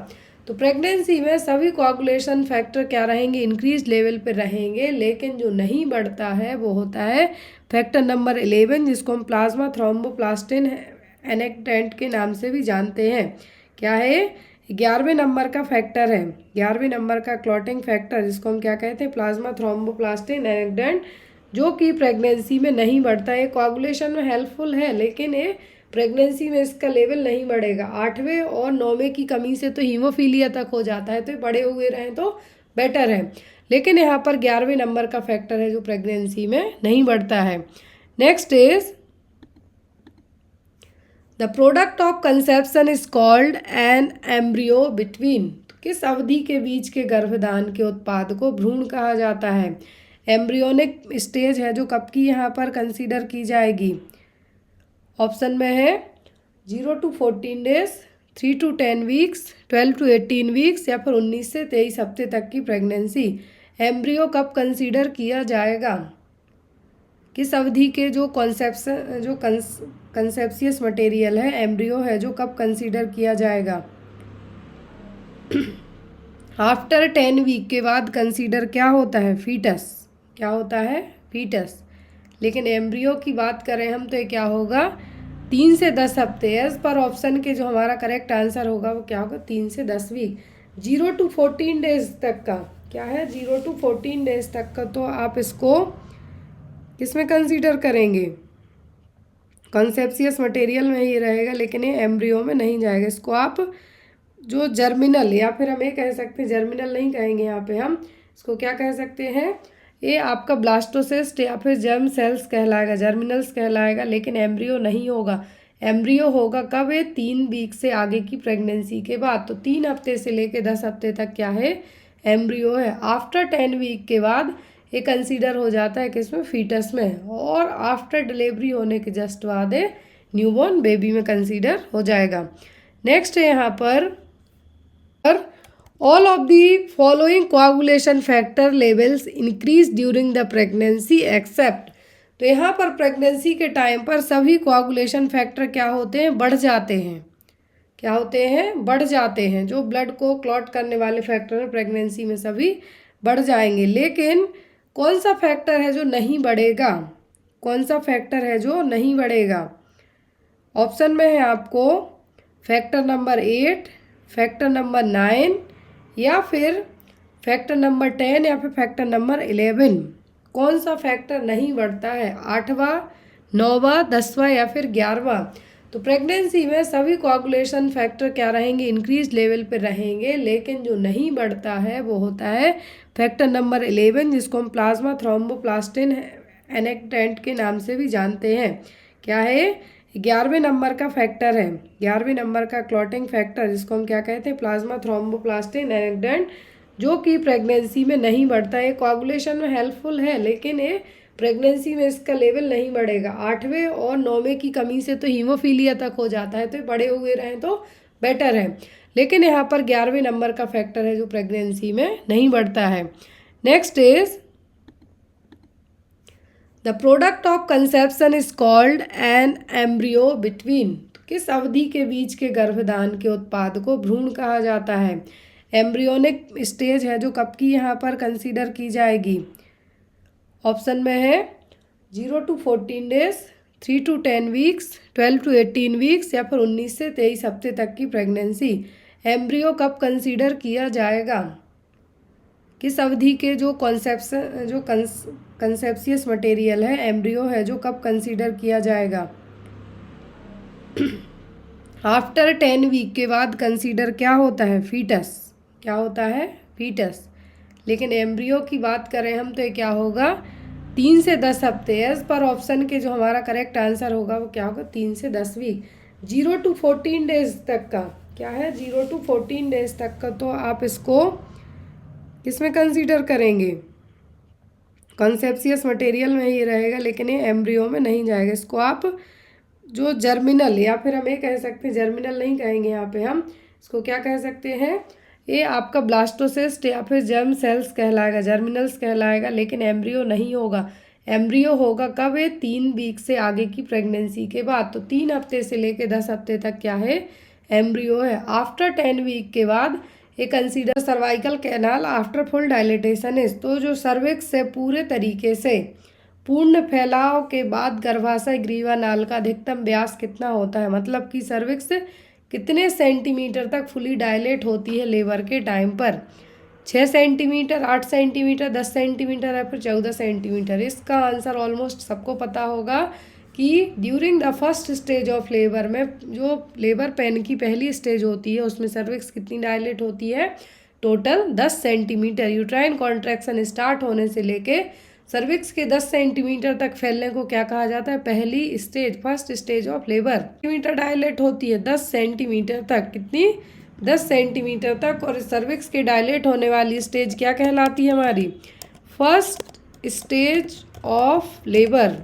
तो प्रेगनेंसी में सभी कोआगुलेशन फैक्टर क्या रहेंगे, इंक्रीज लेवल पे रहेंगे। लेकिन जो नहीं बढ़ता है वो होता है फैक्टर नंबर 11, जिसको हम प्लाज्मा थ्रोम्बोप्लास्टिन एनेक्टेंट के नाम से भी जानते हैं। क्या है, 11वें नंबर का फैक्टर है, 11वें नंबर का क्लॉटिंग फैक्टर, जिसको हम क्या कहते हैं, प्लाज्मा थ्रोम्बोप्लास्टिन एनेक्टेंट, जो कि प्रेगनेंसी में नहीं बढ़ता है। कोआगुलेशन में हेल्पफुल है लेकिन ये प्रेगनेंसी में इसका लेवल नहीं बढ़ेगा। 8वें और 9वें की कमी से तो हीमोफीलिया तक हो जाता है, तो बड़े हुए रहें तो बेटर है। लेकिन यहाँ पर 11वें नंबर का फैक्टर है जो प्रेगनेंसी में नहीं बढ़ता है। Next is the product of conception is called an embryo between. किस अवधि के बीच के गर्भधान के उत्पाद को भ्रूण कहा जाता है? एम्ब्रियोनिक स्टेज है जो कब की यहाँ पर कंसीडर की जाएगी? ऑप्शन में है 0 to 14 days, 3 to 10 weeks, 12 to 18 weeks या फिर 19 से 23 हफ्ते तक की प्रेगनेंसी। एम्ब्रियो कब कंसीडर किया जाएगा? किस अवधि के जो कंसेप्शियस मटेरियल है, एम्ब्रियो है, जो कब कंसीडर किया जाएगा? आफ्टर 10 वीक के बाद कंसीडर क्या होता है, फीटस। क्या होता है, फीटस। लेकिन एम्ब्रियो की बात करें हम तो ये क्या होगा, 3 से 10 हफ्ते। एज पर ऑप्शन के जो हमारा करेक्ट आंसर होगा वो क्या होगा, 3 से 10 वीक। 0 to 14 डेज तक का क्या है, 0 to 14 डेज तक का तो आप इसको किसमें कंसीडर करेंगे, कॉन्सेप्सियस मटेरियल में ही रहेगा, लेकिन ये एम्ब्रियो में नहीं जाएगा। इसको आप जो जर्मिनल, या फिर हम ये कह सकते हैं, जर्मिनल नहीं कहेंगे यहाँ पे, हम इसको क्या कह सकते हैं, ये आपका ब्लास्टोसिस्ट या फिर जर्म सेल्स कहलाएगा, जर्मिनल्स कहलाएगा। लेकिन एम्ब्रियो नहीं होगा। एम्ब्रियो होगा कब, ये 3 वीक से आगे की प्रेगनेंसी के बाद। तो 3 हफ्ते से लेकर 10 हफ्ते तक क्या है, एम्ब्रियो है। आफ्टर 10 वीक के बाद ये कंसीडर हो जाता है किसमें, फीटस में। और आफ्टर डिलीवरी होने के जस्ट बाद न्यूबॉर्न बेबी में कंसीडर हो जाएगा। नेक्स्ट है यहाँ पर all of the following coagulation factor levels increase during the pregnancy except. तो यहाँ पर प्रेगनेंसी के टाइम पर सभी कोआगुलेशन फैक्टर क्या होते हैं, बढ़ जाते हैं। क्या होते हैं, बढ़ जाते हैं। जो ब्लड को क्लॉट करने वाले फैक्टर हैं प्रेगनेंसी में सभी बढ़ जाएंगे। लेकिन कौन सा फैक्टर है जो नहीं बढ़ेगा, कौन सा फैक्टर है जो नहीं बढ़ेगा? ऑप्शन में है आपको फैक्टर नंबर 8, फैक्टर नंबर 9 या फिर फैक्टर नंबर 10 या फिर फैक्टर नंबर 11। कौन सा फैक्टर नहीं बढ़ता है, 8वां, 9वां, 10वां या फिर 11वां? तो प्रेगनेंसी में सभी कोआगुलेशन फैक्टर क्या रहेंगे, इंक्रीज लेवल पे रहेंगे। लेकिन जो नहीं बढ़ता है वो होता है फैक्टर नंबर 11, जिसको हम प्लाज्मा थ्रोम्बोप्लास्टिन एनेक्टेंट के नाम से भी जानते हैं। क्या है, 11वें नंबर का फैक्टर है, 11वें नंबर का क्लॉटिंग फैक्टर, जिसको हम क्या कहते हैं, प्लाज्मा थ्रोम्बोप्लास्टिन एनेक्टेंट, जो कि प्रेगनेंसी में नहीं बढ़ता है। कोआगुलेशन में हेल्पफुल है लेकिन ये प्रेगनेंसी में इसका लेवल नहीं बढ़ेगा। 8वें और 9वें की कमी से तो हीमोफीलिया तक हो जाता है, तो बड़े हुए रहें तो बेटर है। लेकिन यहाँ पर 11वें नंबर का फैक्टर है जो प्रेगनेंसी में नहीं बढ़ता है। Next is the product of conception is called an embryo between. किस अवधि के बीच के गर्भधान के उत्पाद को भ्रूण कहा जाता है? एम्ब्रियोनिक स्टेज है जो कब की यहाँ पर कंसीडर की जाएगी? ऑप्शन में है 0 to 14 days, 3 to 10 weeks, 12 to 18 weeks या फिर 19 से 23 हफ्ते तक की प्रेगनेंसी। एम्ब्रियो कब कंसीडर किया जाएगा? किस अवधि के जो कंसेप्शियस मटेरियल है, एम्ब्रियो है, जो कब कंसीडर किया जाएगा? आफ्टर 10 वीक के बाद कंसीडर क्या होता है, फीटस। क्या होता है, फीटस। लेकिन एम्ब्रियो की बात करें हम तो ये क्या होगा 3 से 10 हफ्ते। एज पर ऑप्शन के जो हमारा करेक्ट आंसर होगा वो क्या होगा 3 से 10 वीक। 0 to 14 डेज तक का क्या है 0 to 14 डेज तक का, तो आप इसको किसमें कंसीडर करेंगे, कॉन्सेप्सियस मटेरियल में ही रहेगा, लेकिन ये एम्ब्रियो में नहीं जाएगा। इसको आप जो जर्मिनल, या फिर हम ये कह सकते हैं जर्मिनल नहीं कहेंगे, यहाँ पे हम इसको क्या कह सकते हैं, ये आपका ब्लास्टोसिस्ट या फिर जर्म सेल्स कहलाएगा, जर्मिनल्स कहलाएगा, लेकिन एम्ब्रियो नहीं होगा। एम्ब्रियो होगा कब, ये 3 वीक से आगे की प्रेगनेंसी के बाद। तो 3 हफ्ते से लेकर 10 हफ्ते तक क्या है एम्ब्रियो है। आफ्टर 10 वीक के बाद ये consider cervical canal after full dilatation is. तो जो सर्विक्स से पूरे तरीके से पूर्ण फैलाव के बाद गर्भाशय ग्रीवा नाल का अधिकतम व्यास कितना होता है, मतलब कि सर्विक्स कितने सेंटीमीटर तक फुली डायलेट होती है लेबर के टाइम पर, 6 सेंटीमीटर, 8 सेंटीमीटर, 10 सेंटीमीटर या फिर 14 सेंटीमीटर। इसका आंसर ऑलमोस्ट सबको पता होगा कि during the first stage of labour में, जो लेबर पेन की पहली स्टेज होती है उसमें सर्विक्स कितनी डायलेट होती है, total 10 centimetre. Uterine contraction start होने से लेके सर्विक्स के 10 सेंटीमीटर तक फैलने को क्या कहा जाता है, पहली stage, first stage of labour. Centimetre dilate होती है 10 सेंटीमीटर तक, कितनी 10 सेंटीमीटर तक। और सर्विक्स के डायलेट होने वाली स्टेज क्या कहलाती है हमारी, फर्स्ट स्टेज ऑफ लेबर।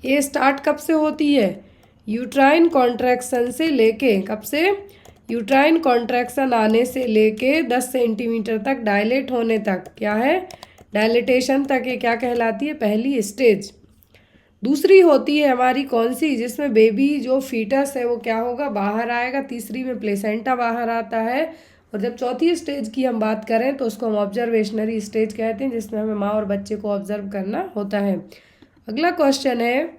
ये स्टार्ट कब से होती है, यूट्राइन कॉन्ट्रैक्शन से लेके, कब से, यूट्राइन कॉन्ट्रैक्शन आने से लेके 10 सेंटीमीटर तक डायलेट होने तक, क्या है डायलिटेशन तक, ये क्या कहलाती है, पहली स्टेज। दूसरी होती है हमारी कौन सी, जिसमें बेबी जो फीटस है वो क्या होगा, बाहर आएगा। तीसरी में प्लेसेंटा बाहर आता है। और जब चौथी स्टेज की हम बात करें तो उसको हम ऑब्जर्वेशनरी स्टेज कहते हैं, जिसमें हमें माँ और बच्चे को ऑब्जर्व करना होता है। अगला क्वेश्चन है,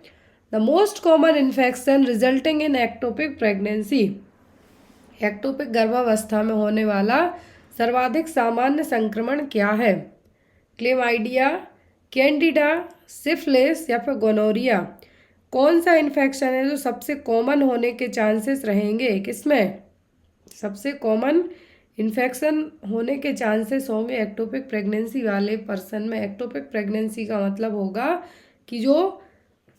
the most common infection resulting in ectopic pregnancy. Ectopic गर्भावस्था में होने वाला सर्वाधिक सामान्य संक्रमण क्या है, क्लेमाइडिया, कैंडिडा, सिफिलिस या फिर गोनोरिया। कौन सा इन्फेक्शन है जो सबसे कॉमन होने के चांसेस रहेंगे, किसमें सबसे कॉमन इन्फेक्शन होने के चांसेस होंगे एक्टोपिक प्रेगनेंसी वाले पर्सन में। एक्टोपिक प्रेगनेंसी का मतलब होगा कि जो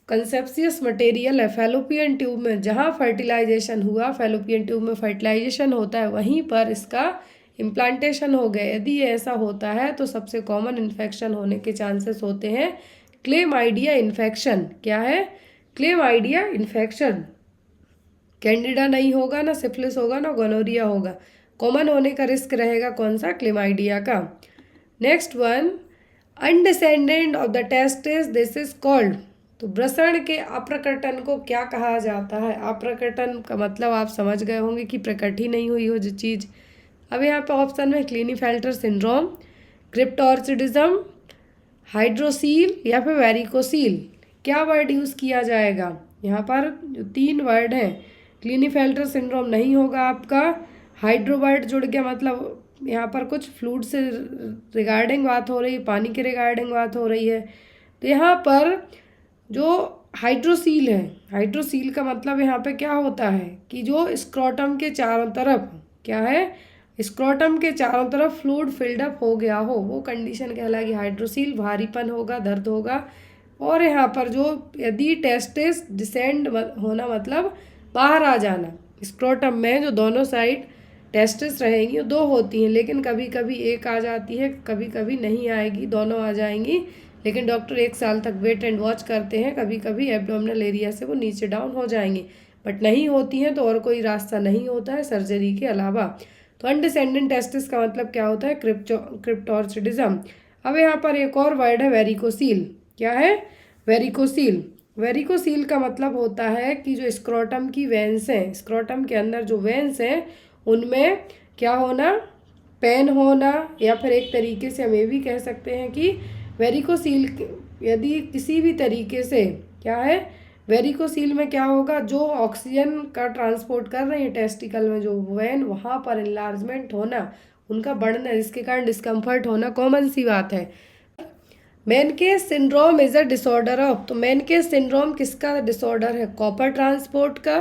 कंसेप्सियस मटेरियल है फैलोपियन ट्यूब में, जहाँ फर्टिलाइजेशन हुआ, फैलोपियन ट्यूब में फर्टिलाइजेशन होता है, वहीं पर इसका इम्प्लांटेशन हो गए। यदि ये ऐसा होता है तो सबसे कॉमन इन्फेक्शन होने के चांसेस होते हैं क्लेमाइडिया इन्फेक्शन। क्या है, क्लेमाइडिया इन्फेक्शन। कैंडिडा नहीं होगा, ना सिफिलिस होगा, ना गोनोरिया होगा। कॉमन होने का रिस्क रहेगा कौन सा, क्लेमाइडिया का। Next one, undescended of the testis, this is called. तो वृषण के अप्रकटन को क्या कहा जाता है। अप्रकटन का मतलब आप समझ गए होंगे कि प्रकट ही नहीं हुई हो जो चीज़। अब यहाँ पे ऑप्शन में क्लिनीफेल्टर सिंड्रोम, क्रिप्टोर्चिडिज्म, हाइड्रोसील या फिर वेरिकोसील। क्या वर्ड यूज़ किया जाएगा, यहाँ पर जो 3 वर्ड हैं, क्लिनीफेल्टर सिंड्रोम नहीं होगा आपका, हाइड्रो वर्ड जुड़ गया, मतलब यहाँ पर कुछ फ्लूइड से रिगार्डिंग बात हो रही है, पानी के रिगार्डिंग बात हो रही है। तो यहाँ पर जो हाइड्रोसील है, हाइड्रोसील का मतलब यहाँ पे क्या होता है कि जो स्क्रोटम के चारों तरफ, क्या है, स्क्रोटम के चारों तरफ फ्लूइड फिल्डअप हो गया हो, वो कंडीशन कहलाएगी हाइड्रोसील। भारीपन होगा, दर्द होगा। और यहाँ पर जो यदि टेस्टिस डिसेंड होना मतलब बाहर आ जाना, स्क्रोटम में जो दोनों साइड टेस्टिस रहेंगी, वो 2 होती हैं, लेकिन कभी कभी एक आ जाती है, कभी कभी नहीं आएगी, दोनों आ जाएंगी। लेकिन डॉक्टर 1 साल तक वेट एंड वॉच करते हैं, कभी कभी एब्डोमिनल एरिया से वो नीचे डाउन हो जाएंगी, बट नहीं होती हैं तो और कोई रास्ता नहीं होता है सर्जरी के अलावा। तो अनडिसेंडेंट टेस्टिस का मतलब क्या होता है, क्रिप्टोर्चिडिज्म। अब यहाँ पर एक और वर्ड है वेरिकोसील। क्या है, वेरिकोसील। वेरिकोसील का मतलब होता है कि जो स्क्रोटम की वेंस हैं, स्क्रोटम के अंदर जो वेंस हैं उनमें क्या होना, पेन होना, या फिर एक तरीके से हम ये भी कह सकते हैं कि वेरिकोसील यदि किसी भी तरीके से, क्या है, वेरिकोसील में क्या होगा, जो ऑक्सीजन का ट्रांसपोर्ट कर रहे हैं टेस्टिकल में जो वेन, वहाँ पर इन्लार्जमेंट होना, उनका बढ़ना, जिसके कारण डिस्कम्फर्ट होना कॉमन सी बात है। Menkes syndrome is a disorder of. तो मेनकेस सिंड्रोम किसका डिसऑर्डर है, कॉपर ट्रांसपोर्ट का,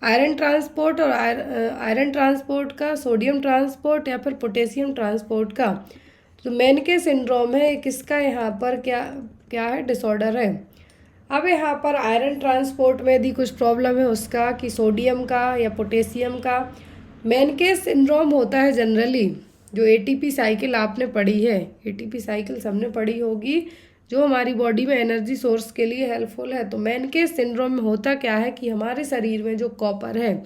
आयरन ट्रांसपोर्ट और आयरन ट्रांसपोर्ट का, सोडियम ट्रांसपोर्ट या फिर पोटेशियम ट्रांसपोर्ट का। तो मेनके सिंड्रोम है, किसका यहाँ पर क्या क्या है, डिसऑर्डर है। अब यहाँ पर आयरन ट्रांसपोर्ट में यदि कुछ प्रॉब्लम है उसका, कि सोडियम का या पोटेशियम का। मेनके सिंड्रोम होता है जनरली, जो एटीपी साइकिल आपने पढ़ी है, एटीपी साइकिल सबने पढ़ी होगी, जो हमारी बॉडी में एनर्जी सोर्स के लिए हेल्पफुल है। तो मेनके सिंड्रोम में होता क्या है कि हमारे शरीर में जो कॉपर है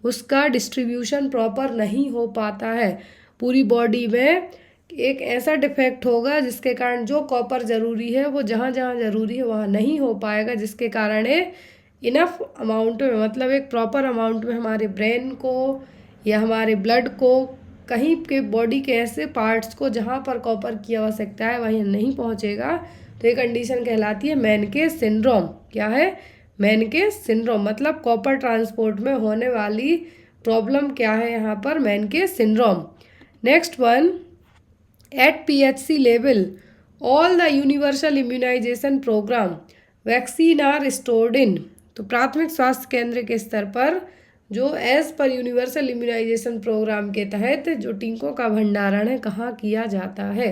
उसका डिस्ट्रीब्यूशन प्रॉपर नहीं हो पाता है। पूरी बॉडी में एक ऐसा डिफेक्ट होगा जिसके कारण जो कॉपर ज़रूरी है वो जहाँ जहाँ ज़रूरी है वहाँ नहीं हो पाएगा, जिसके कारण इनफ अमाउंट में, मतलब एक प्रॉपर अमाउंट में हमारे ब्रेन को या हमारे ब्लड को, कहीं के बॉडी के ऐसे पार्ट्स को जहाँ पर कॉपर की आवश्यकता है वहीं नहीं पहुँचेगा। तो ये कंडीशन कहलाती है मेनके सिंड्रोम। क्या है, मेनके सिंड्रोम, मतलब कॉपर ट्रांसपोर्ट में होने वाली प्रॉब्लम क्या है यहाँ पर, Menkes syndrome. Next one, at PHC level all the universal immunisation programme vaccine are stored in. तो प्राथमिक स्वास्थ्य केंद्र के स्तर पर जो as per universal immunisation programme के तहत जो टीकों का भंडारण है कहाँ किया जाता है,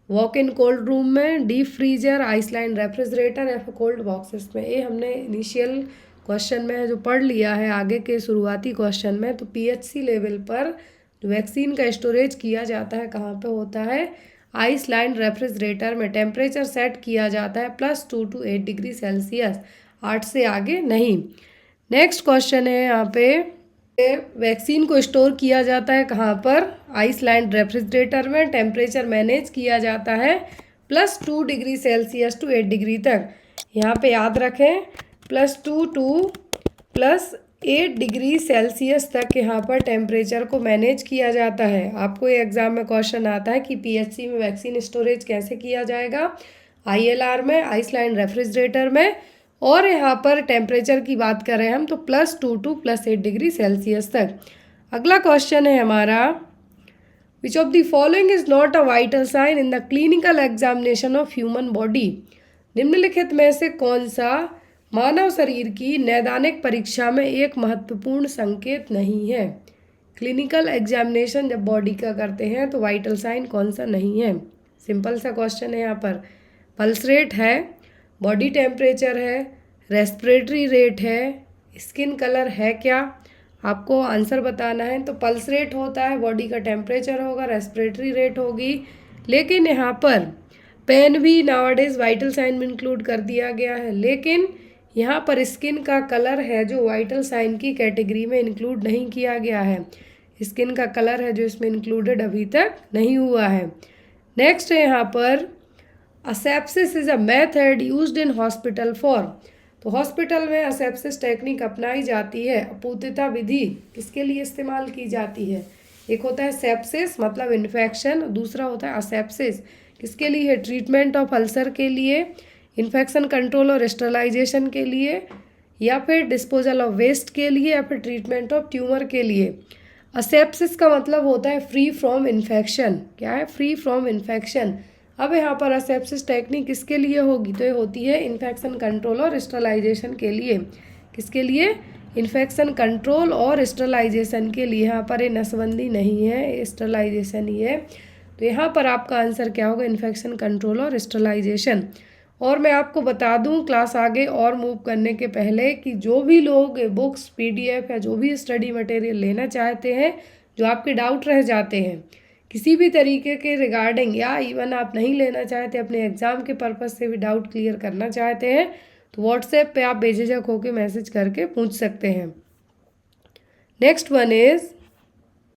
वॉक इन कोल्ड रूम में, डीप फ्रीजर, आइसलैंड रेफ्रिजरेटर या फिर कोल्ड बॉक्सेस में। ये हमने इनिशियल क्वेश्चन में जो पढ़ लिया है, आगे के शुरुआती क्वेश्चन में। तो PHC लेवल पर वैक्सीन का स्टोरेज किया जाता है कहाँ पे होता है, आइसलैंड रेफ्रिजरेटर में। टेम्परेचर सेट किया जाता है +2 to 8 डिग्री सेल्सियस, 8 से आगे नहीं। नेक्स्ट क्वेश्चन है यहाँ पे, वैक्सीन को स्टोर किया जाता है कहाँ पर, आइसलैंड रेफ्रिजरेटर में। टेम्परेचर मैनेज किया जाता है +2 डिग्री सेल्सियस to 8 डिग्री तक। यहाँ पे याद रखें +2 to +8 डिग्री सेल्सियस तक यहाँ पर टेम्परेचर को मैनेज किया जाता है। आपको ये एग्जाम में क्वेश्चन आता है कि PHC में वैक्सीन स्टोरेज कैसे किया जाएगा, ILR में, आइसलैंड रेफ्रिजरेटर में, और यहाँ पर टेम्परेचर की बात कर रहे हैं हम तो +2 to +8 डिग्री सेल्सियस तक। अगला क्वेश्चन है हमारा, which of the following is not a vital sign in the clinical examination of human body. निम्नलिखित में से कौन सा मानव शरीर की नैदानिक परीक्षा में एक महत्वपूर्ण संकेत नहीं है। क्लिनिकल एग्जामिनेशन जब बॉडी का करते हैं तो वाइटल साइन कौन सा नहीं है। सिंपल सा क्वेश्चन है यहाँ पर। पल्स रेट है, बॉडी टेम्परेचर है, रेस्पिरेटरी रेट है, स्किन कलर है, क्या आपको आंसर बताना है। तो पल्स रेट होता है, बॉडी का टेम्परेचर होगा, रेस्पिरेटरी रेट होगी, लेकिन यहाँ पर पेन भी नाउअडेज वाइटल साइन में इंक्लूड कर दिया गया है, लेकिन यहाँ पर स्किन का कलर है जो वाइटल साइन की कैटेगरी में इंक्लूड नहीं किया गया है। स्किन का कलर है जो इसमें इंक्लूडेड अभी तक नहीं हुआ है। नेक्स्ट है यहाँ पर, asepsis is a method used in hospital for. तो हॉस्पिटल में असेप्सिस टेक्निक अपनाई जाती है। अपूर्णता विधि किसके लिए इस्तेमाल की जाती है, एक होता है सेप्सिस मतलब इन्फेक्शन, दूसरा होता है असेप्सिस किसके लिए है, ट्रीटमेंट ऑफ अल्सर के लिए, इन्फेक्शन कंट्रोल और स्टरलाइजेशन के लिए, या फिर डिस्पोजल ऑफ वेस्ट के लिए, या फिर ट्रीटमेंट ऑफ ट्यूमर के लिए। असेप्सिस का मतलब होता है फ्री फ्रॉम इन्फेक्शन। क्या है, फ्री फ्रॉम इन्फेक्शन। अब यहाँ पर असेप्सिस टेक्निक किसके लिए होगी, तो ये होती है इन्फेक्शन कंट्रोल और स्टरलाइजेशन के लिए। किसके लिए, इन्फेक्शन कंट्रोल और स्टरलाइजेशन के लिए। यहाँ पर ये नसबंदी नहीं है, स्टरलाइजेशन ही है। तो यहाँ पर आपका आंसर क्या होगा, इन्फेक्शन कंट्रोल और स्टरलाइजेशन। और मैं आपको बता दूं क्लास आगे और मूव करने के पहले कि जो भी लोग बुक्स, PDF या जो भी स्टडी मटेरियल लेना चाहते हैं, जो आपके डाउट रह जाते हैं किसी भी तरीके के रिगार्डिंग, या इवन आप नहीं लेना चाहते, अपने एग्ज़ाम के पर्पज़ से भी डाउट क्लियर करना चाहते हैं, तो व्हाट्सएप पे आप बेझिझक होकर मैसेज करके पूछ सकते हैं। Next one is